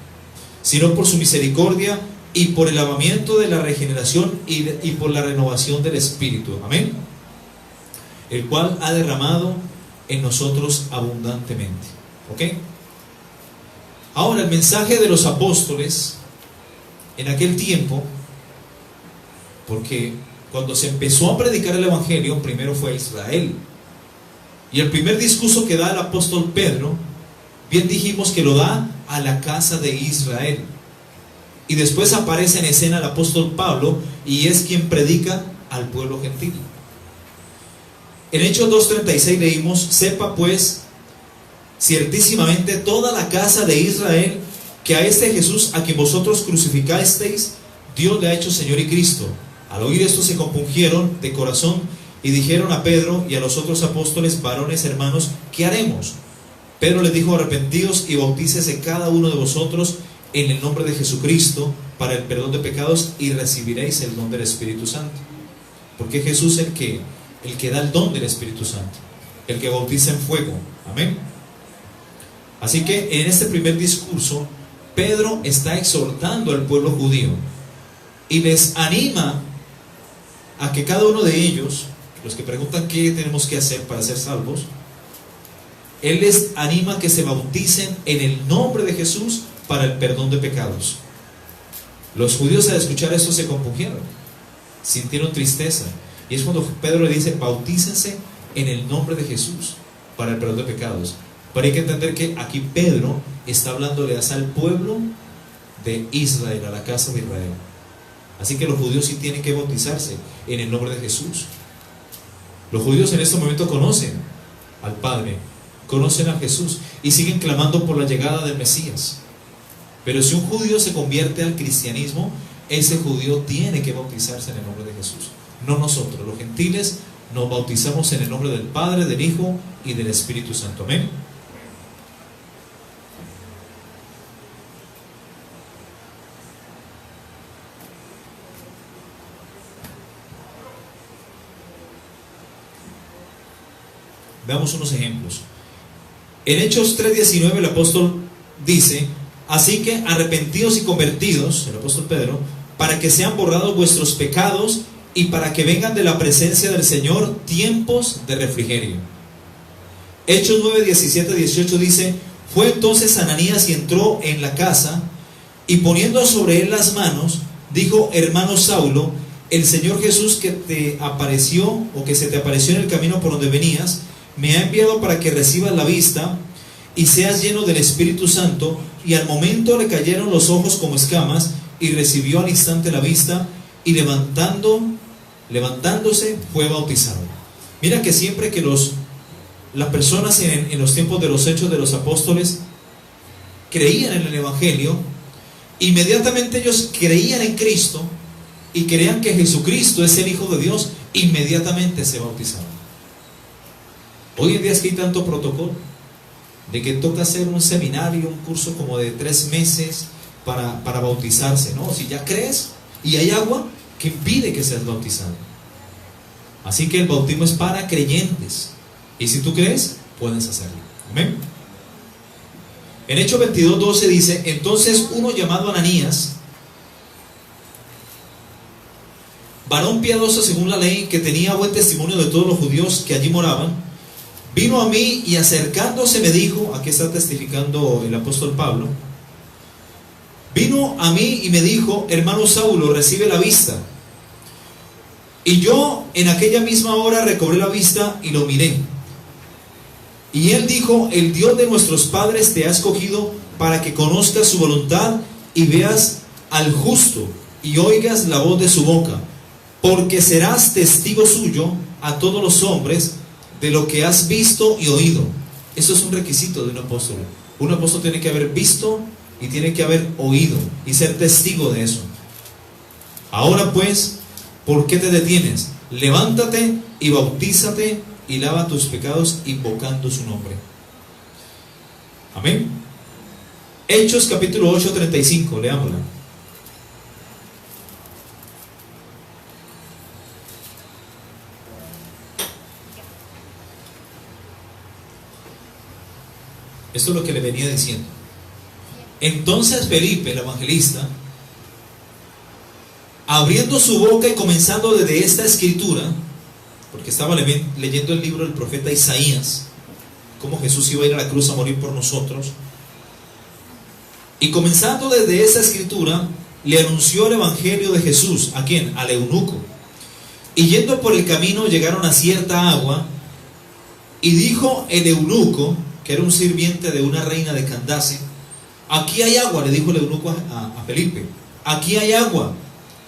sino por su misericordia y por el lavamiento de la regeneración y por la renovación del Espíritu, amén, el cual ha derramado en nosotros abundantemente. ¿Ok? Ahora, el mensaje de los apóstoles en aquel tiempo, porque cuando se empezó a predicar el evangelio, primero fue a Israel, y el primer discurso que da el apóstol Pedro, bien dijimos que lo da a la casa de Israel, y después aparece en escena el apóstol Pablo, y es quien predica al pueblo gentil. En Hechos 2:36 leímos: sepa pues ciertísimamente toda la casa de Israel que a este Jesús, a quien vosotros crucificasteis, Dios le ha hecho Señor y Cristo. Al oír esto se compungieron de corazón y dijeron a Pedro y a los otros apóstoles: varones hermanos, ¿qué haremos? Pedro les dijo: arrepentíos y bautícese cada uno de vosotros en el nombre de Jesucristo para el perdón de pecados y recibiréis el don del Espíritu Santo. Porque Jesús es el que da el don del Espíritu Santo, el que bautiza en fuego. Amén. Así que en este primer discurso Pedro está exhortando al pueblo judío y les anima a que cada uno de ellos, los que preguntan qué tenemos que hacer para ser salvos, él les anima a que se bauticen en el nombre de Jesús para el perdón de pecados. Los judíos, al escuchar esto, se compungieron, sintieron tristeza, y es cuando Pedro le dice: bautícense en el nombre de Jesús para el perdón de pecados. Pero hay que entender que aquí Pedro está hablándole al pueblo de Israel, a la casa de Israel. Así que los judíos sí tienen que bautizarse en el nombre de Jesús. Los judíos en este momento conocen al Padre, conocen a Jesús y siguen clamando por la llegada del Mesías. Pero si un judío se convierte al cristianismo, ese judío tiene que bautizarse en el nombre de Jesús. No nosotros, los gentiles, nos bautizamos en el nombre del Padre, del Hijo y del Espíritu Santo. Amén. Veamos unos ejemplos. En Hechos 3:19 el apóstol dice: así que arrepentidos y convertidos, el apóstol Pedro, para que sean borrados vuestros pecados y para que vengan de la presencia del Señor tiempos de refrigerio. Hechos 9:17-18 dice: fue entonces Ananías y entró en la casa, y poniendo sobre él las manos, dijo: hermano Saulo, el Señor Jesús que te apareció, o que se te apareció en el camino por donde venías, me ha enviado para que recibas la vista y seas lleno del Espíritu Santo. Y al momento le cayeron los ojos como escamas, y recibió al instante la vista, y levantándose fue bautizado. Mira que siempre que las personas en los tiempos de los Hechos de los Apóstoles creían en el Evangelio, inmediatamente ellos creían en Cristo y creían que Jesucristo es el Hijo de Dios, inmediatamente se bautizaron. Hoy en día es que hay tanto protocolo de que toca hacer un seminario, un curso como de 3 meses para bautizarse. No, si ya crees y hay agua, ¿qué impide que seas bautizado? Así que el bautismo es para creyentes, y si tú crees, puedes hacerlo. Amén. En Hechos 22:12 dice: entonces uno llamado Ananías, varón piadoso según la ley, que tenía buen testimonio de todos los judíos que allí moraban, vino a mí y acercándose me dijo, aquí está testificando el apóstol Pablo, vino a mí y me dijo: hermano Saulo, recibe la vista. Y yo en aquella misma hora recobré la vista y lo miré. Y él dijo: el Dios de nuestros padres te ha escogido para que conozcas su voluntad y veas al justo y oigas la voz de su boca, porque serás testigo suyo a todos los hombres de lo que has visto y oído. Eso es un requisito de un apóstol. Un apóstol tiene que haber visto y tiene que haber oído y ser testigo de eso. Ahora pues, ¿por qué te detienes? Levántate y bautízate y lava tus pecados invocando su nombre. Amén. Hechos capítulo 8:35, leámosla. Esto es lo que le venía diciendo. Entonces Felipe, el evangelista, abriendo su boca y comenzando desde esta escritura, porque estaba leyendo el libro del profeta Isaías, cómo Jesús iba a ir a la cruz a morir por nosotros, y comenzando desde esa escritura, le anunció el evangelio de Jesús. ¿A quién? Al eunuco. Y yendo por el camino llegaron a cierta agua, y dijo el eunuco, que era un sirviente de una reina de Candace: aquí hay agua, le dijo el eunuco a Felipe, aquí hay agua,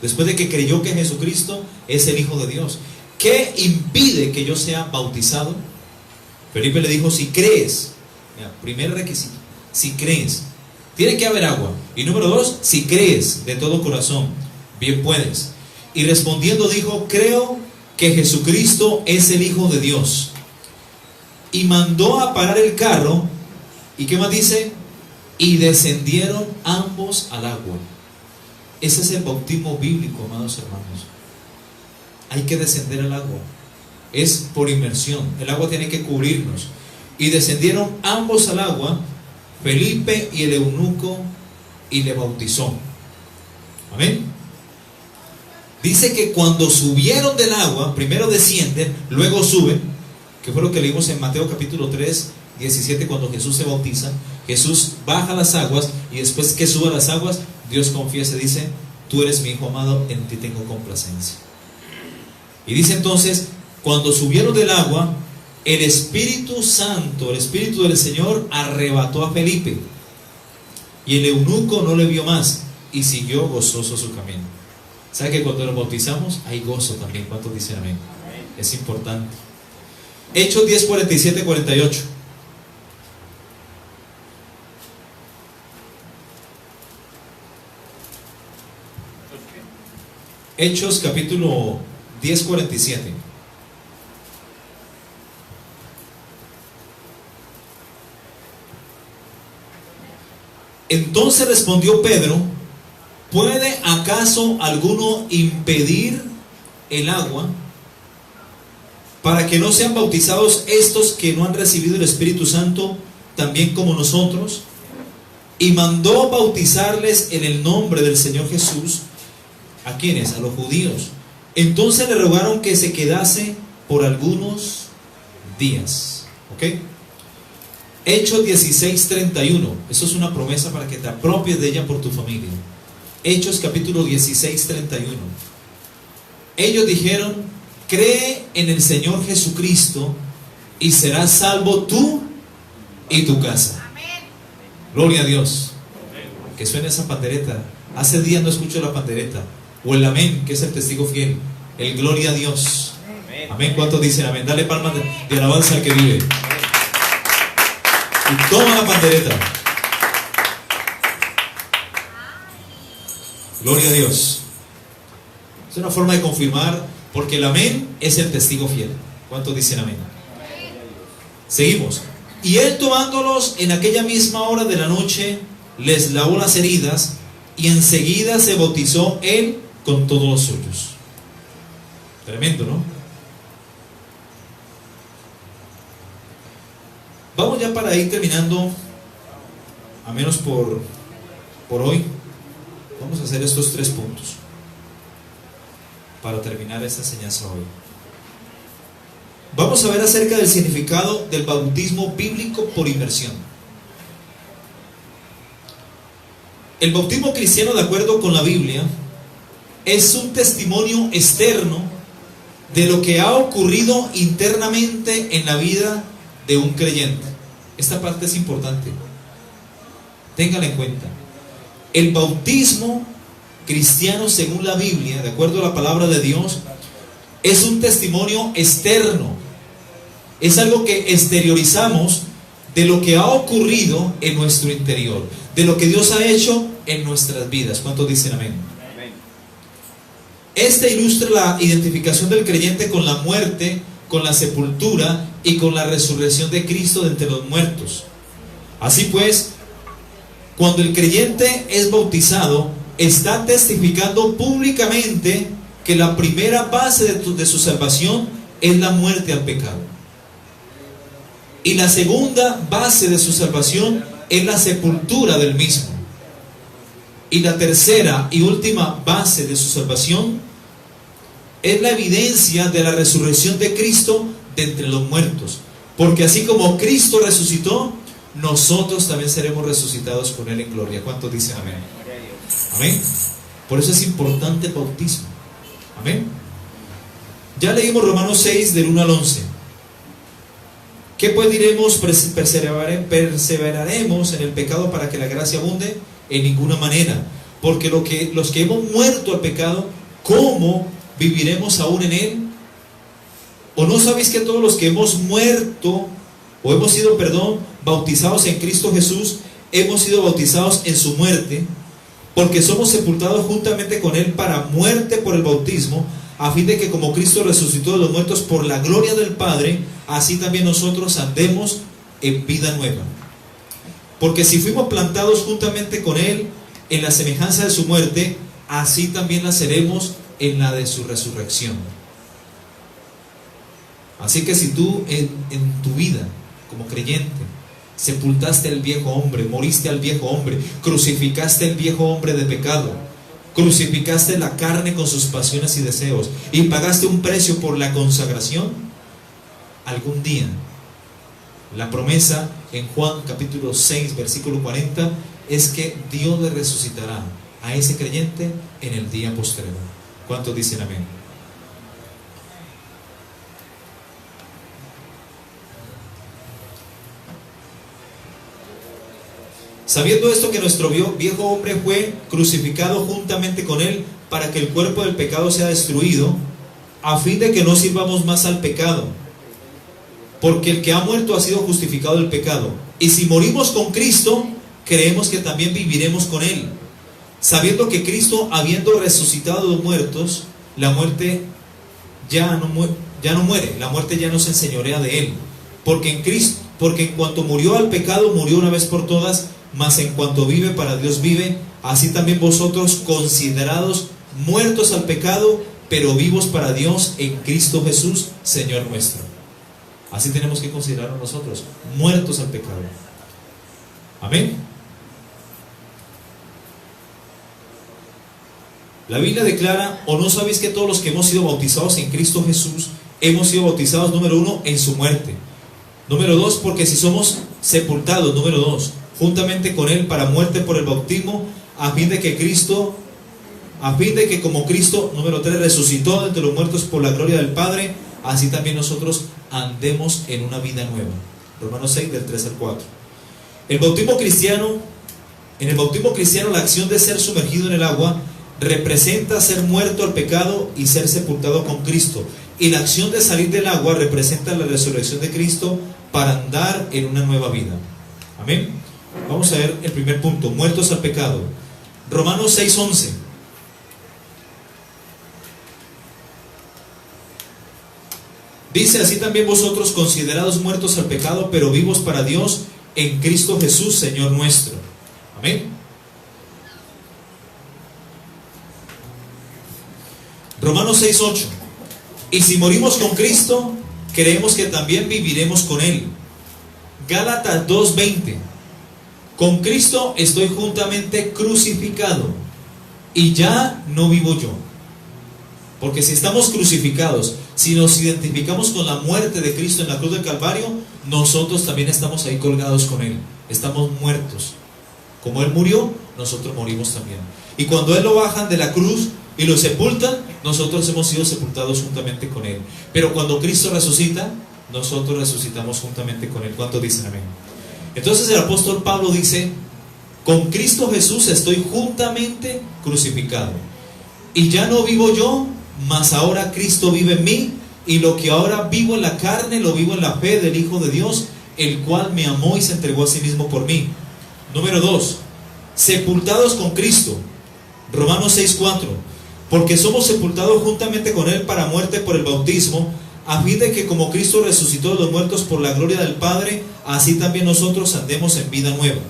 después de que creyó que Jesucristo es el Hijo de Dios. ¿Qué impide que yo sea bautizado? Felipe le dijo: si crees. Mira, primer requisito, si crees, tiene que haber agua. Y número 2, si crees de todo corazón, bien puedes. Y respondiendo dijo: creo que Jesucristo es el Hijo de Dios. Y mandó a parar el carro, ¿Y qué más dice? Y descendieron ambos al agua. Ese es el bautismo bíblico, amados hermanos. Hay que descender al agua. Es por inmersión. El agua tiene que cubrirnos. Y descendieron ambos al agua, Felipe y el eunuco, y le bautizó. Amén. Dice que cuando subieron del agua, primero descienden, luego suben, que fue lo que leímos en Mateo capítulo 3, 17, cuando Jesús se bautiza. Jesús baja las aguas y después que suba las aguas, Dios confiesa, dice: tú eres mi hijo amado, en ti tengo complacencia. Y dice entonces, cuando subieron del agua, el Espíritu Santo, el Espíritu del Señor, arrebató a Felipe, y el eunuco no le vio más y siguió gozoso su camino. ¿Sabe que cuando nos bautizamos hay gozo también? ¿Cuántos dicen amén? Es importante. Hechos 10, 47, 48. Hechos capítulo 10, 47. Entonces respondió Pedro: ¿puede acaso alguno impedir el agua para que no sean bautizados estos que no han recibido el Espíritu Santo también como nosotros? Y mandó bautizarles en el nombre del Señor Jesús. ¿A quiénes? A los judíos. Entonces le rogaron que se quedase por algunos días. ¿Ok? Hechos 16, 31. Eso es una promesa para que te apropies de ella por tu familia. Hechos capítulo 16, 31. Ellos dijeron: cree en el Señor Jesucristo y serás salvo tú y tu casa. Amén. Gloria a Dios. Que suene esa pandereta. Hace días no escucho la pandereta. O el amén, que es el testigo fiel. El gloria a Dios. Amén. ¿Cuántos dicen amén? Dale palmas de alabanza al que vive. Y toma la pandereta. Gloria a Dios. Es una forma de confirmar, porque el amén es el testigo fiel. ¿Cuántos dicen amén? Seguimos. Y él, tomándolos en aquella misma hora de la noche, les lavó las heridas, y enseguida se bautizó él con todos los suyos. Tremendo, ¿no? Vamos ya para ir terminando, a menos por hoy. Vamos a hacer estos 3 puntos para terminar esta enseñanza hoy. Vamos a ver acerca del significado del bautismo bíblico por inmersión. El bautismo cristiano, de acuerdo con la Biblia, es un testimonio externo de lo que ha ocurrido internamente en la vida de un creyente. Esta parte es importante. Téngala en cuenta. El bautismo cristiano, según la Biblia, de acuerdo a la palabra de Dios, es un testimonio externo. Es algo que exteriorizamos de lo que ha ocurrido en nuestro interior, de lo que Dios ha hecho en nuestras vidas. ¿Cuántos dicen amén? Este ilustra la identificación del creyente con la muerte, con la sepultura y con la resurrección de Cristo de entre los muertos. Así pues, cuando el creyente es bautizado, está testificando públicamente que la primera base de su salvación es la muerte al pecado. Y la segunda base de su salvación es la sepultura del mismo. Y la tercera y última base de su salvación es la evidencia de la resurrección de Cristo de entre los muertos. Porque así como Cristo resucitó, nosotros también seremos resucitados con Él en gloria. ¿Cuántos dicen amén? Amén. Por eso es importante el bautismo. Amén. Ya leímos Romanos 6 del 1 al 11. ¿Qué pues diremos? ¿Perseveraremos en el pecado para que la gracia abunde? En ninguna manera. Porque los que hemos muerto al pecado, ¿cómo viviremos aún en él? ¿O no sabéis que todos los que hemos muerto, o hemos sido, bautizados en Cristo Jesús, hemos sido bautizados en su muerte? Porque somos sepultados juntamente con él para muerte por el bautismo, a fin de que como Cristo resucitó de los muertos por la gloria del Padre, así también nosotros andemos en vida nueva. Porque si fuimos plantados juntamente con Él en la semejanza de su muerte, así también la seremos en la de su resurrección. Así que si tú en tu vida como creyente sepultaste al viejo hombre, moriste al viejo hombre, crucificaste al viejo hombre de pecado, crucificaste la carne con sus pasiones y deseos y pagaste un precio por la consagración, algún día la promesa en Juan capítulo 6 versículo 40 es que Dios le resucitará a ese creyente en el día postrero. ¿Cuántos dicen amén? Sabiendo esto, que nuestro viejo hombre fue crucificado juntamente con Él para que el cuerpo del pecado sea destruido, a fin de que no sirvamos más al pecado. Porque el que ha muerto ha sido justificado del pecado. Y si morimos con Cristo, creemos que también viviremos con Él. Sabiendo que Cristo, habiendo resucitado de los muertos, la muerte ya no muere, la muerte ya no se enseñorea de Él. Porque en cuanto murió al pecado, murió una vez por todas, mas en cuanto vive, para Dios vive. Así también vosotros, considerados muertos al pecado, pero vivos para Dios en Cristo Jesús, Señor nuestro. Así tenemos que considerarnos nosotros, muertos al pecado. Amén. La Biblia declara: ¿o no sabéis que todos los que hemos sido bautizados en Cristo Jesús hemos sido bautizados, número 1, en su muerte? Número 2, porque si somos sepultados, número 2, juntamente con Él para muerte por el bautismo, a fin de que como Cristo, número 3, resucitó de entre los muertos por la gloria del Padre, así también nosotros andemos en una vida nueva. Romanos 6 del 3 al 4. En el bautismo cristiano, la acción de ser sumergido en el agua representa ser muerto al pecado y ser sepultado con Cristo. Y la acción de salir del agua representa la resurrección de Cristo para andar en una nueva vida. Amén. Vamos a ver el primer punto: muertos al pecado. Romanos 6:11. Dice: así también vosotros, considerados muertos al pecado, pero vivos para Dios en Cristo Jesús, Señor nuestro. Amén. Romanos 6:8. Y si morimos con Cristo, creemos que también viviremos con Él. Gálatas 2:20. Con Cristo estoy juntamente crucificado, y ya no vivo yo. Porque si estamos crucificados, si nos identificamos con la muerte de Cristo en la cruz del Calvario, nosotros también estamos ahí colgados con Él. Estamos muertos. Como Él murió, nosotros morimos también. Y cuando Él lo bajan de la cruz y lo sepultan, nosotros hemos sido sepultados juntamente con Él. Pero cuando Cristo resucita, nosotros resucitamos juntamente con Él. ¿Cuántos dicen amén? Entonces el apóstol Pablo dice: con Cristo Jesús estoy juntamente crucificado, y ya no vivo yo, mas ahora Cristo vive en mí, y lo que ahora vivo en la carne, lo vivo en la fe del Hijo de Dios, el cual me amó y se entregó a sí mismo por mí. Número 2, sepultados con Cristo. Romanos 6:4. Porque somos sepultados juntamente con Él para muerte por el bautismo, a fin de que como Cristo resucitó de los muertos por la gloria del Padre, así también nosotros andemos en vida nueva.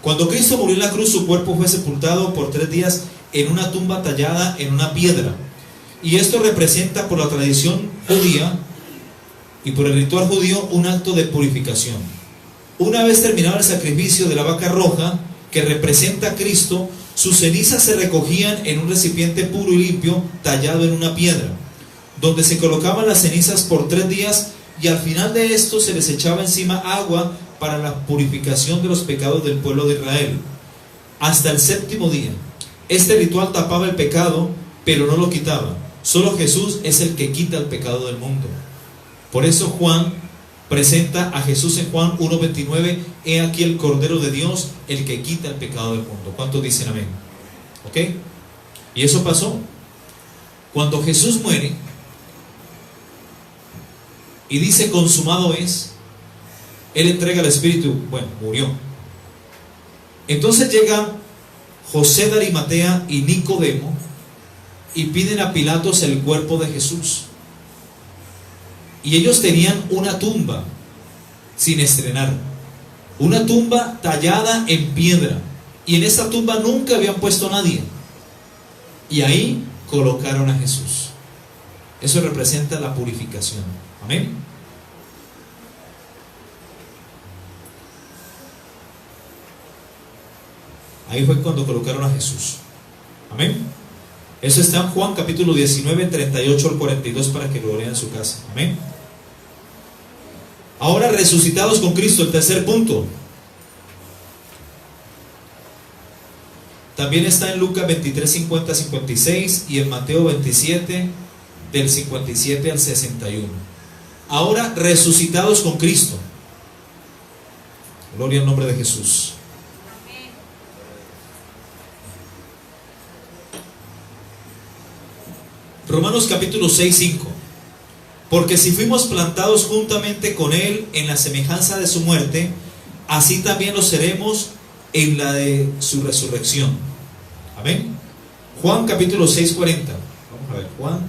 Cuando Cristo murió en la cruz, su cuerpo fue sepultado por 3 días en una tumba tallada en una piedra. Y esto representa, por la tradición judía y por el ritual judío, un acto de purificación. Una vez terminado el sacrificio de la vaca roja, que representa a Cristo, sus cenizas se recogían en un recipiente puro y limpio tallado en una piedra, donde se colocaban las cenizas por 3 días, y al final de esto se les echaba encima agua para la purificación de los pecados del pueblo de Israel, hasta el 7º día. Este ritual tapaba el pecado, pero no lo quitaba. Solo Jesús es el que quita el pecado del mundo. Por eso Juan presenta a Jesús en Juan 1:29: he aquí el Cordero de Dios, el que quita el pecado del mundo. ¿Cuántos dicen amén? ¿Ok? Y eso pasó. Cuando Jesús muere y dice consumado es, Él entrega el Espíritu. Bueno, murió. Entonces llega José de Arimatea y Nicodemo y piden a Pilatos el cuerpo de Jesús. Y ellos tenían una tumba sin estrenar. Una tumba tallada en piedra. Y en esta tumba nunca habían puesto a nadie. Y ahí colocaron a Jesús. Eso representa la purificación. Amén. Ahí fue cuando colocaron a Jesús. Amén. Eso está en Juan capítulo 19, 38 al 42 para que lo lean en su casa. Amén. Ahora resucitados con Cristo, el tercer punto. También está en Lucas 23, 50, 56 y en Mateo 27, del 57 al 61. Ahora resucitados con Cristo. Gloria al nombre de Jesús. Romanos capítulo 6, 5. Porque si fuimos plantados juntamente con Él en la semejanza de su muerte, así también lo seremos en la de su resurrección. Amén. Juan capítulo 6, 40. Vamos a ver, Juan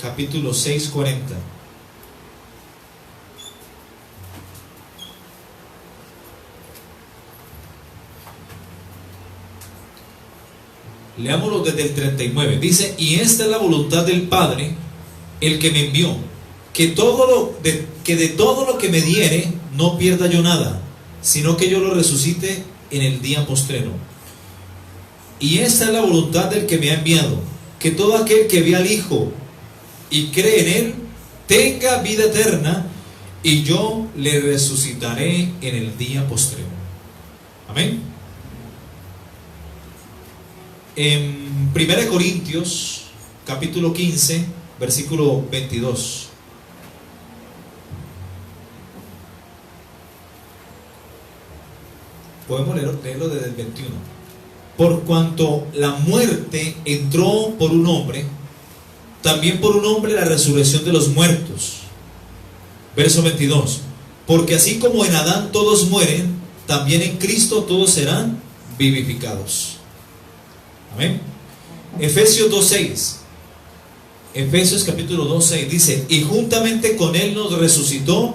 capítulo 6, 40. Leámoslo desde el 39. Dice: y esta es la voluntad del Padre, el que me envió, que de todo lo que me diere no pierda yo nada, sino que yo lo resucite en el día postrero. Y esta es la voluntad del que me ha enviado, que todo aquel que ve al Hijo y cree en Él tenga vida eterna, y yo le resucitaré en el día postrero. Amén. En 1 Corintios capítulo 15, versículo 22. Podemos leerlo desde el 21. Por cuanto la muerte entró por un hombre, también por un hombre la resurrección de los muertos. Verso 22. Porque así como en Adán todos mueren, también en Cristo todos serán vivificados. Amén. Efesios 2:6. Efesios capítulo 2:6 dice: y juntamente con Él nos resucitó,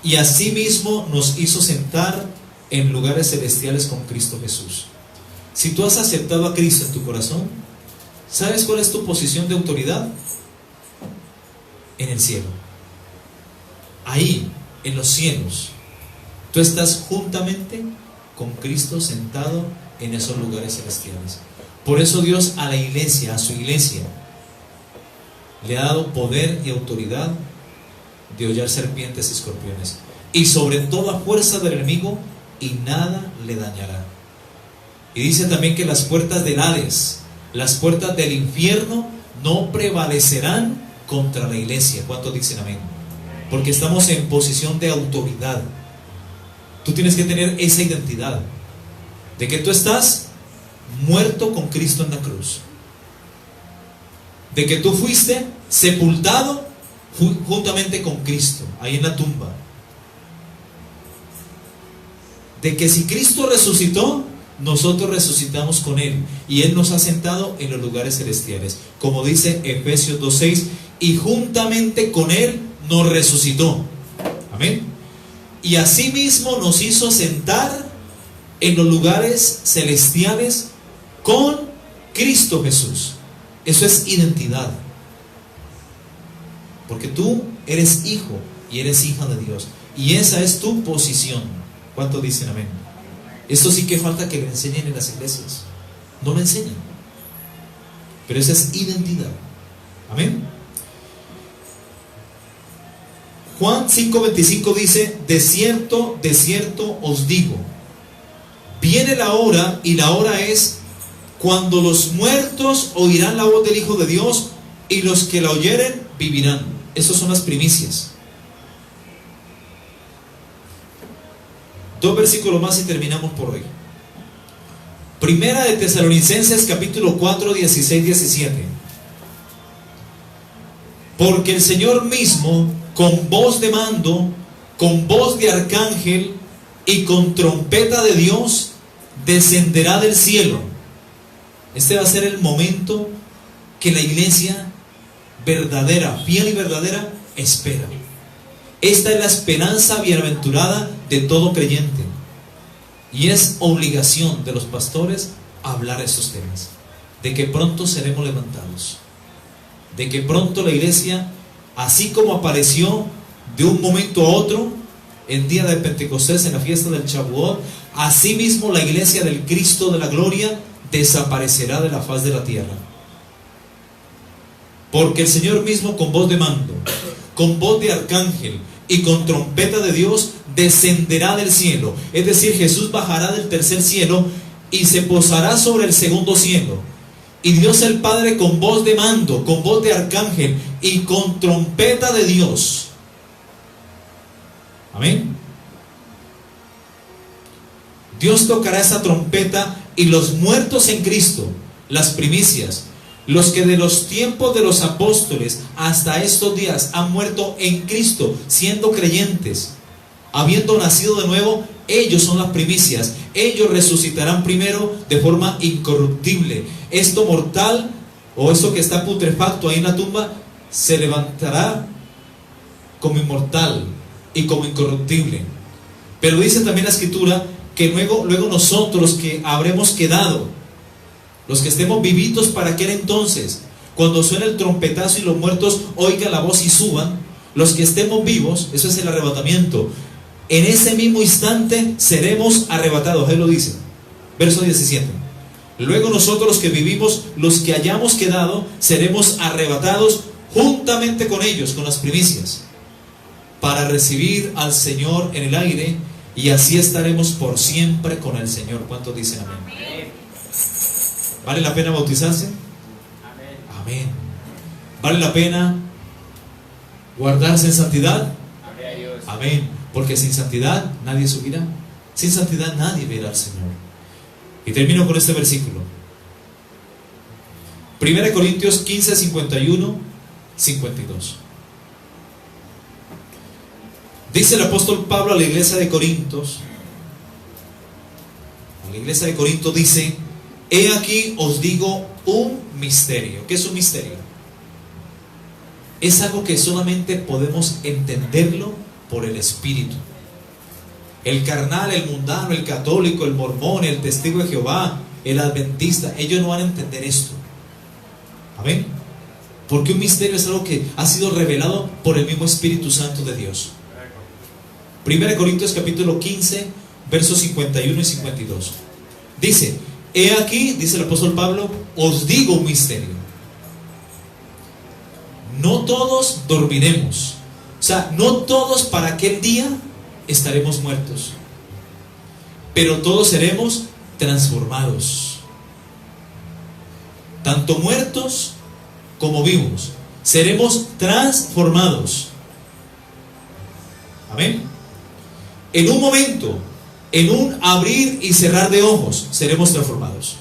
y asimismo nos hizo sentar en lugares celestiales con Cristo Jesús. Si tú has aceptado a Cristo en tu corazón, ¿sabes cuál es tu posición de autoridad? En el cielo. Ahí, en los cielos, tú estás juntamente con Cristo sentado en esos lugares celestiales. Por eso Dios a la iglesia, a su iglesia, le ha dado poder y autoridad de hollar serpientes y escorpiones, y sobre toda fuerza del enemigo, y nada le dañará. Y dice también que las puertas del Hades, las puertas del infierno, no prevalecerán contra la iglesia. ¿Cuántos dicen amén? Porque estamos en posición de autoridad. Tú tienes que tener esa identidad de que tú estás muerto con Cristo en la cruz, de que tú fuiste sepultado juntamente con Cristo ahí en la tumba, de que si Cristo resucitó, nosotros resucitamos con Él, y Él nos ha sentado en los lugares celestiales, como dice Efesios 2:6, y juntamente con Él nos resucitó. Amén. Y asimismo nos hizo sentar en los lugares celestiales con Cristo Jesús. Eso es identidad, porque tú eres hijo y eres hija de Dios, y esa es tu posición. ¿Cuántos dicen amén? Esto sí que falta que lo enseñen en las iglesias. No lo enseñan, pero esa es identidad. Amén. Juan 5:25 dice: de cierto os digo, viene la hora, y la hora es cuando los muertos oirán la voz del Hijo de Dios, y los que la oyeren vivirán. Esas son las primicias. 2 versículos más y terminamos por hoy. Primera de Tesalonicenses capítulo 4, 16, 17. Porque el Señor mismo, con voz de mando, con voz de arcángel y con trompeta de Dios, descenderá del cielo. Este va a ser el momento que la iglesia verdadera, fiel y verdadera, espera. Esta es la esperanza bienaventurada de todo creyente. Y es obligación de los pastores hablar estos temas. De que pronto seremos levantados. De que pronto la iglesia, así como apareció de un momento a otro, el día de Pentecostés en la fiesta del Shavuot, así mismo la iglesia del Cristo de la gloria desaparecerá de la faz de la tierra. Porque el Señor mismo con voz de mando, con voz de arcángel y con trompeta de Dios descenderá del cielo. Es decir, Jesús bajará del tercer cielo y se posará sobre el segundo cielo. Y Dios el Padre con voz de mando, con voz de arcángel y con trompeta de Dios. Amén. Dios tocará esa trompeta y los muertos en Cristo, las primicias, los que de los tiempos de los apóstoles hasta estos días han muerto en Cristo, siendo creyentes, habiendo nacido de nuevo, ellos son las primicias. Ellos resucitarán primero de forma incorruptible. Esto mortal, o esto que está putrefacto ahí en la tumba, se levantará como inmortal y como incorruptible. Pero dice también la Escritura que luego nosotros, los que habremos quedado, los que estemos vivitos para aquel entonces, cuando suene el trompetazo y los muertos oigan la voz y suban, los que estemos vivos, eso es el arrebatamiento, en ese mismo instante seremos arrebatados. Él lo dice, verso 17. Luego nosotros los que vivimos, los que hayamos quedado, seremos arrebatados juntamente con ellos, con las primicias, para recibir al Señor en el aire, y así estaremos por siempre con el Señor. ¿Cuántos dicen amén? ¿Vale la pena bautizarse? Amén. ¿Vale la pena guardarse en santidad? Amén. Porque sin santidad nadie subirá. Sin santidad nadie verá al Señor. Y termino con este versículo. 1 Corintios 15, 51, 52. Dice el apóstol Pablo a la iglesia de Corintios. A la iglesia de Corinto dice: he aquí os digo un misterio. ¿Qué es un misterio? Es algo que solamente podemos entenderlo por el Espíritu. El carnal, el mundano, el católico, el mormón, el testigo de Jehová, el adventista, ellos no van a entender esto. Amén. Porque un misterio es algo que ha sido revelado por el mismo Espíritu Santo de Dios. 1 Corintios capítulo 15, versos 51 y 52. Dice: he aquí, dice el apóstol Pablo, os digo un misterio. No todos dormiremos. O sea, no todos para aquel día estaremos muertos, pero todos seremos transformados. Tanto muertos como vivos seremos transformados. Amén. En un momento, en un abrir y cerrar de ojos, seremos transformados.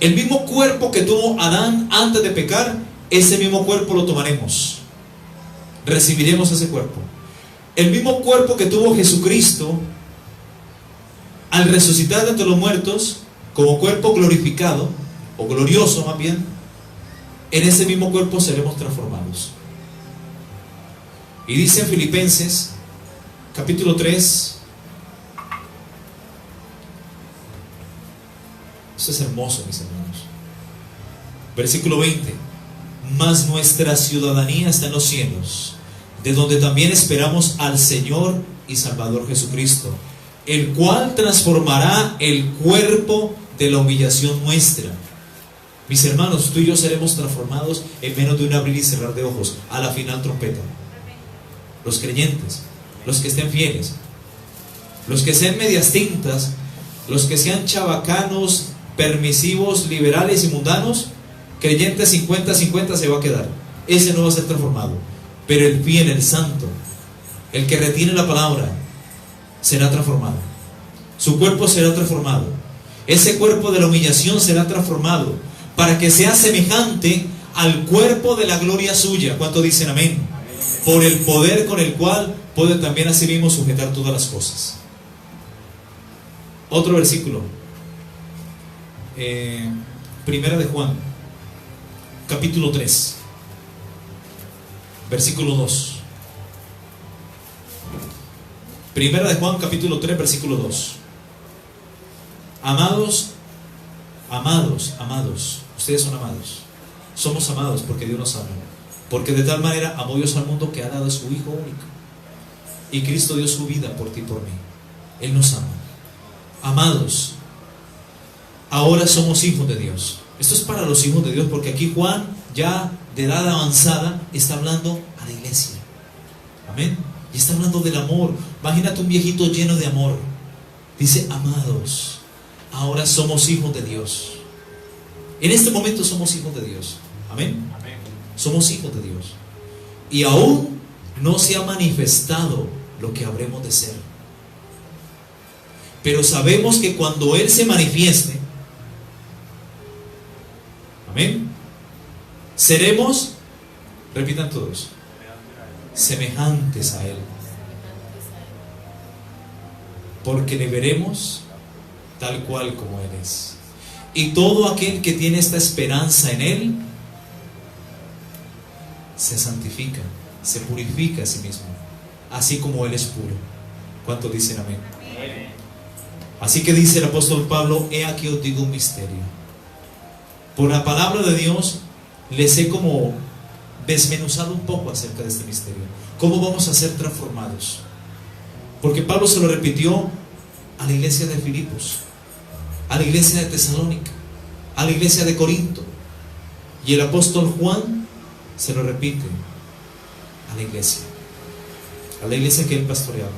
El mismo cuerpo que tuvo Adán antes de pecar, ese mismo cuerpo lo tomaremos. Recibiremos ese cuerpo. El mismo cuerpo que tuvo Jesucristo al resucitar de entre los muertos, como cuerpo glorificado, o glorioso más bien, en ese mismo cuerpo seremos transformados. Y dice en Filipenses capítulo 3, esto es hermoso, mis hermanos, versículo 20: mas nuestra ciudadanía está en los cielos, de donde también esperamos al Señor y Salvador Jesucristo, el cual transformará el cuerpo de la humillación nuestra. Mis hermanos, tú y yo seremos transformados en menos de un abrir y cerrar de ojos, a la final trompeta. Los creyentes, los que estén fieles, los que sean medias tintas, los que sean chabacanos, permisivos, liberales y mundanos, creyente 50-50 se va a quedar. Ese no va a ser transformado. Pero el fiel, el santo, el que retiene la palabra, será transformado. Su cuerpo será transformado. Ese cuerpo de la humillación será transformado para que sea semejante al cuerpo de la gloria suya. ¿Cuánto dicen amén? Por el poder con el cual puede también así mismo sujetar todas las cosas. Otro versículo. Primera de Juan capítulo 3, versículo 2. Primera de Juan capítulo 3 versículo 2. Amados, amados, amados. Ustedes son amados. Somos amados porque Dios nos ama. Porque de tal manera amó Dios al mundo que ha dado a su Hijo único. Y Cristo dio su vida por ti y por mí. Él nos ama. Amados, ahora somos hijos de Dios. Esto es para los hijos de Dios, porque aquí Juan, ya de edad avanzada, está hablando a la iglesia. Amén. Y está hablando del amor. Imagínate un viejito lleno de amor. Dice, amados, ahora somos hijos de Dios. En este momento somos hijos de Dios. Amén. Amén. Somos hijos de Dios. Y aún no se ha manifestado lo que habremos de ser. Pero sabemos que cuando Él se manifieste, amén, seremos, repitan todos, semejantes a Él. Porque le veremos tal cual como Él es. Y todo aquel que tiene esta esperanza en Él se santifica, se purifica a sí mismo, así como Él es puro. ¿Cuántos dicen amén? Amén. Así que dice el apóstol Pablo, he aquí os digo un misterio. Por la palabra de Dios les he como desmenuzado un poco acerca de este misterio. ¿Cómo vamos a ser transformados? Porque Pablo se lo repitió a la iglesia de Filipos, a la iglesia de Tesalónica, a la iglesia de Corinto. Y el apóstol Juan se lo repite a la iglesia que él pastoreaba.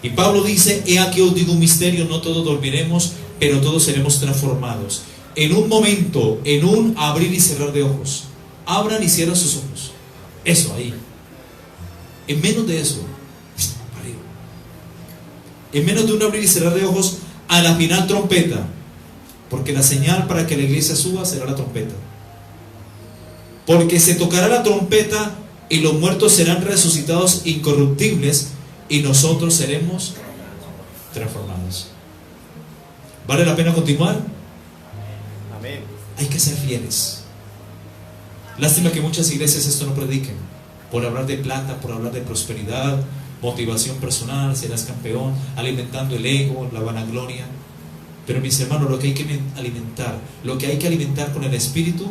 Y Pablo dice, he aquí os digo un misterio, no todos dormiremos, pero todos seremos transformados. En un momento, en un abrir y cerrar de ojos. Abran y cierran sus ojos. Eso ahí. En menos de eso, en menos de un abrir y cerrar de ojos, a la final trompeta. Porque la señal para que la iglesia suba será la trompeta. Porque se tocará la trompeta y los muertos serán resucitados incorruptibles y nosotros seremos transformados. ¿Vale la pena continuar? Amén. Hay que ser fieles. Lástima que muchas iglesias esto no prediquen, por hablar de plata, por hablar de prosperidad, motivación personal, serás campeón, alimentando el ego, la vanagloria. Pero mis hermanos, lo que hay que alimentar con el Espíritu,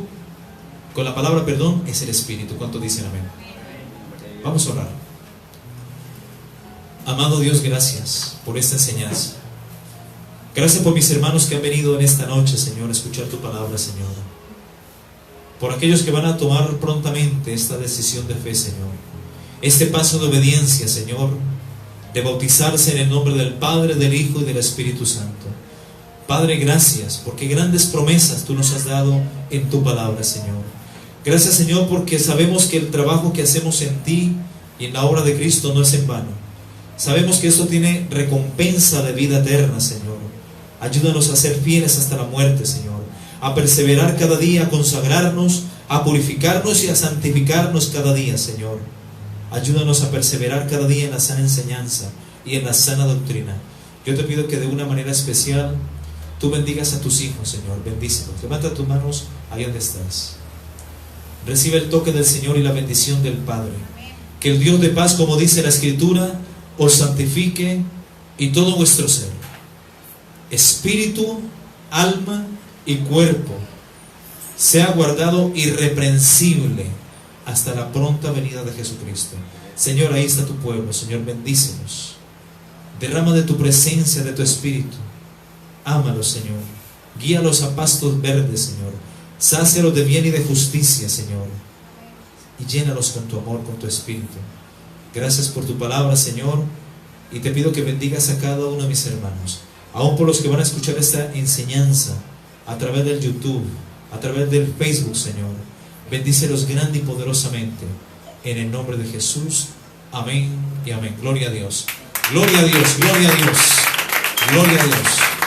con la palabra perdón, es el Espíritu. ¿Cuántos dicen amén? Vamos a orar. Amado Dios, gracias por esta enseñanza. Gracias por mis hermanos que han venido en esta noche, Señor, a escuchar tu palabra, Señor. Por aquellos que van a tomar prontamente esta decisión de fe, Señor. Este paso de obediencia, Señor, de bautizarse en el nombre del Padre, del Hijo y del Espíritu Santo. Padre, gracias, porque grandes promesas tú nos has dado en tu palabra, Señor. Gracias, Señor, porque sabemos que el trabajo que hacemos en ti y en la obra de Cristo no es en vano. Sabemos que eso tiene recompensa de vida eterna, Señor. Ayúdanos a ser fieles hasta la muerte, Señor. A perseverar cada día, a consagrarnos, a purificarnos y a santificarnos cada día, Señor. Ayúdanos a perseverar cada día en la sana enseñanza y en la sana doctrina. Yo te pido que de una manera especial tú bendigas a tus hijos, Señor. Bendícelos. Levanta tus manos ahí donde estás. Recibe el toque del Señor y la bendición del Padre. Que el Dios de paz, como dice la Escritura, os santifique y todo vuestro ser, espíritu, alma y cuerpo, sea guardado irreprensible hasta la pronta venida de Jesucristo. Señor, ahí está tu pueblo. Señor, bendícenos. Derrama de tu presencia, de tu espíritu. Ámalos, Señor. Guíalos a pastos verdes, Señor. Sácialos de bien y de justicia, Señor. Y llénalos con tu amor, con tu espíritu. Gracias por tu palabra, Señor. Y te pido que bendigas a cada uno de mis hermanos. Aún por los que van a escuchar esta enseñanza a través del YouTube, a través del Facebook, Señor. Bendícelos grande y poderosamente. En el nombre de Jesús. Amén y amén. Gloria a Dios. Gloria a Dios. Gloria a Dios. Gloria a Dios.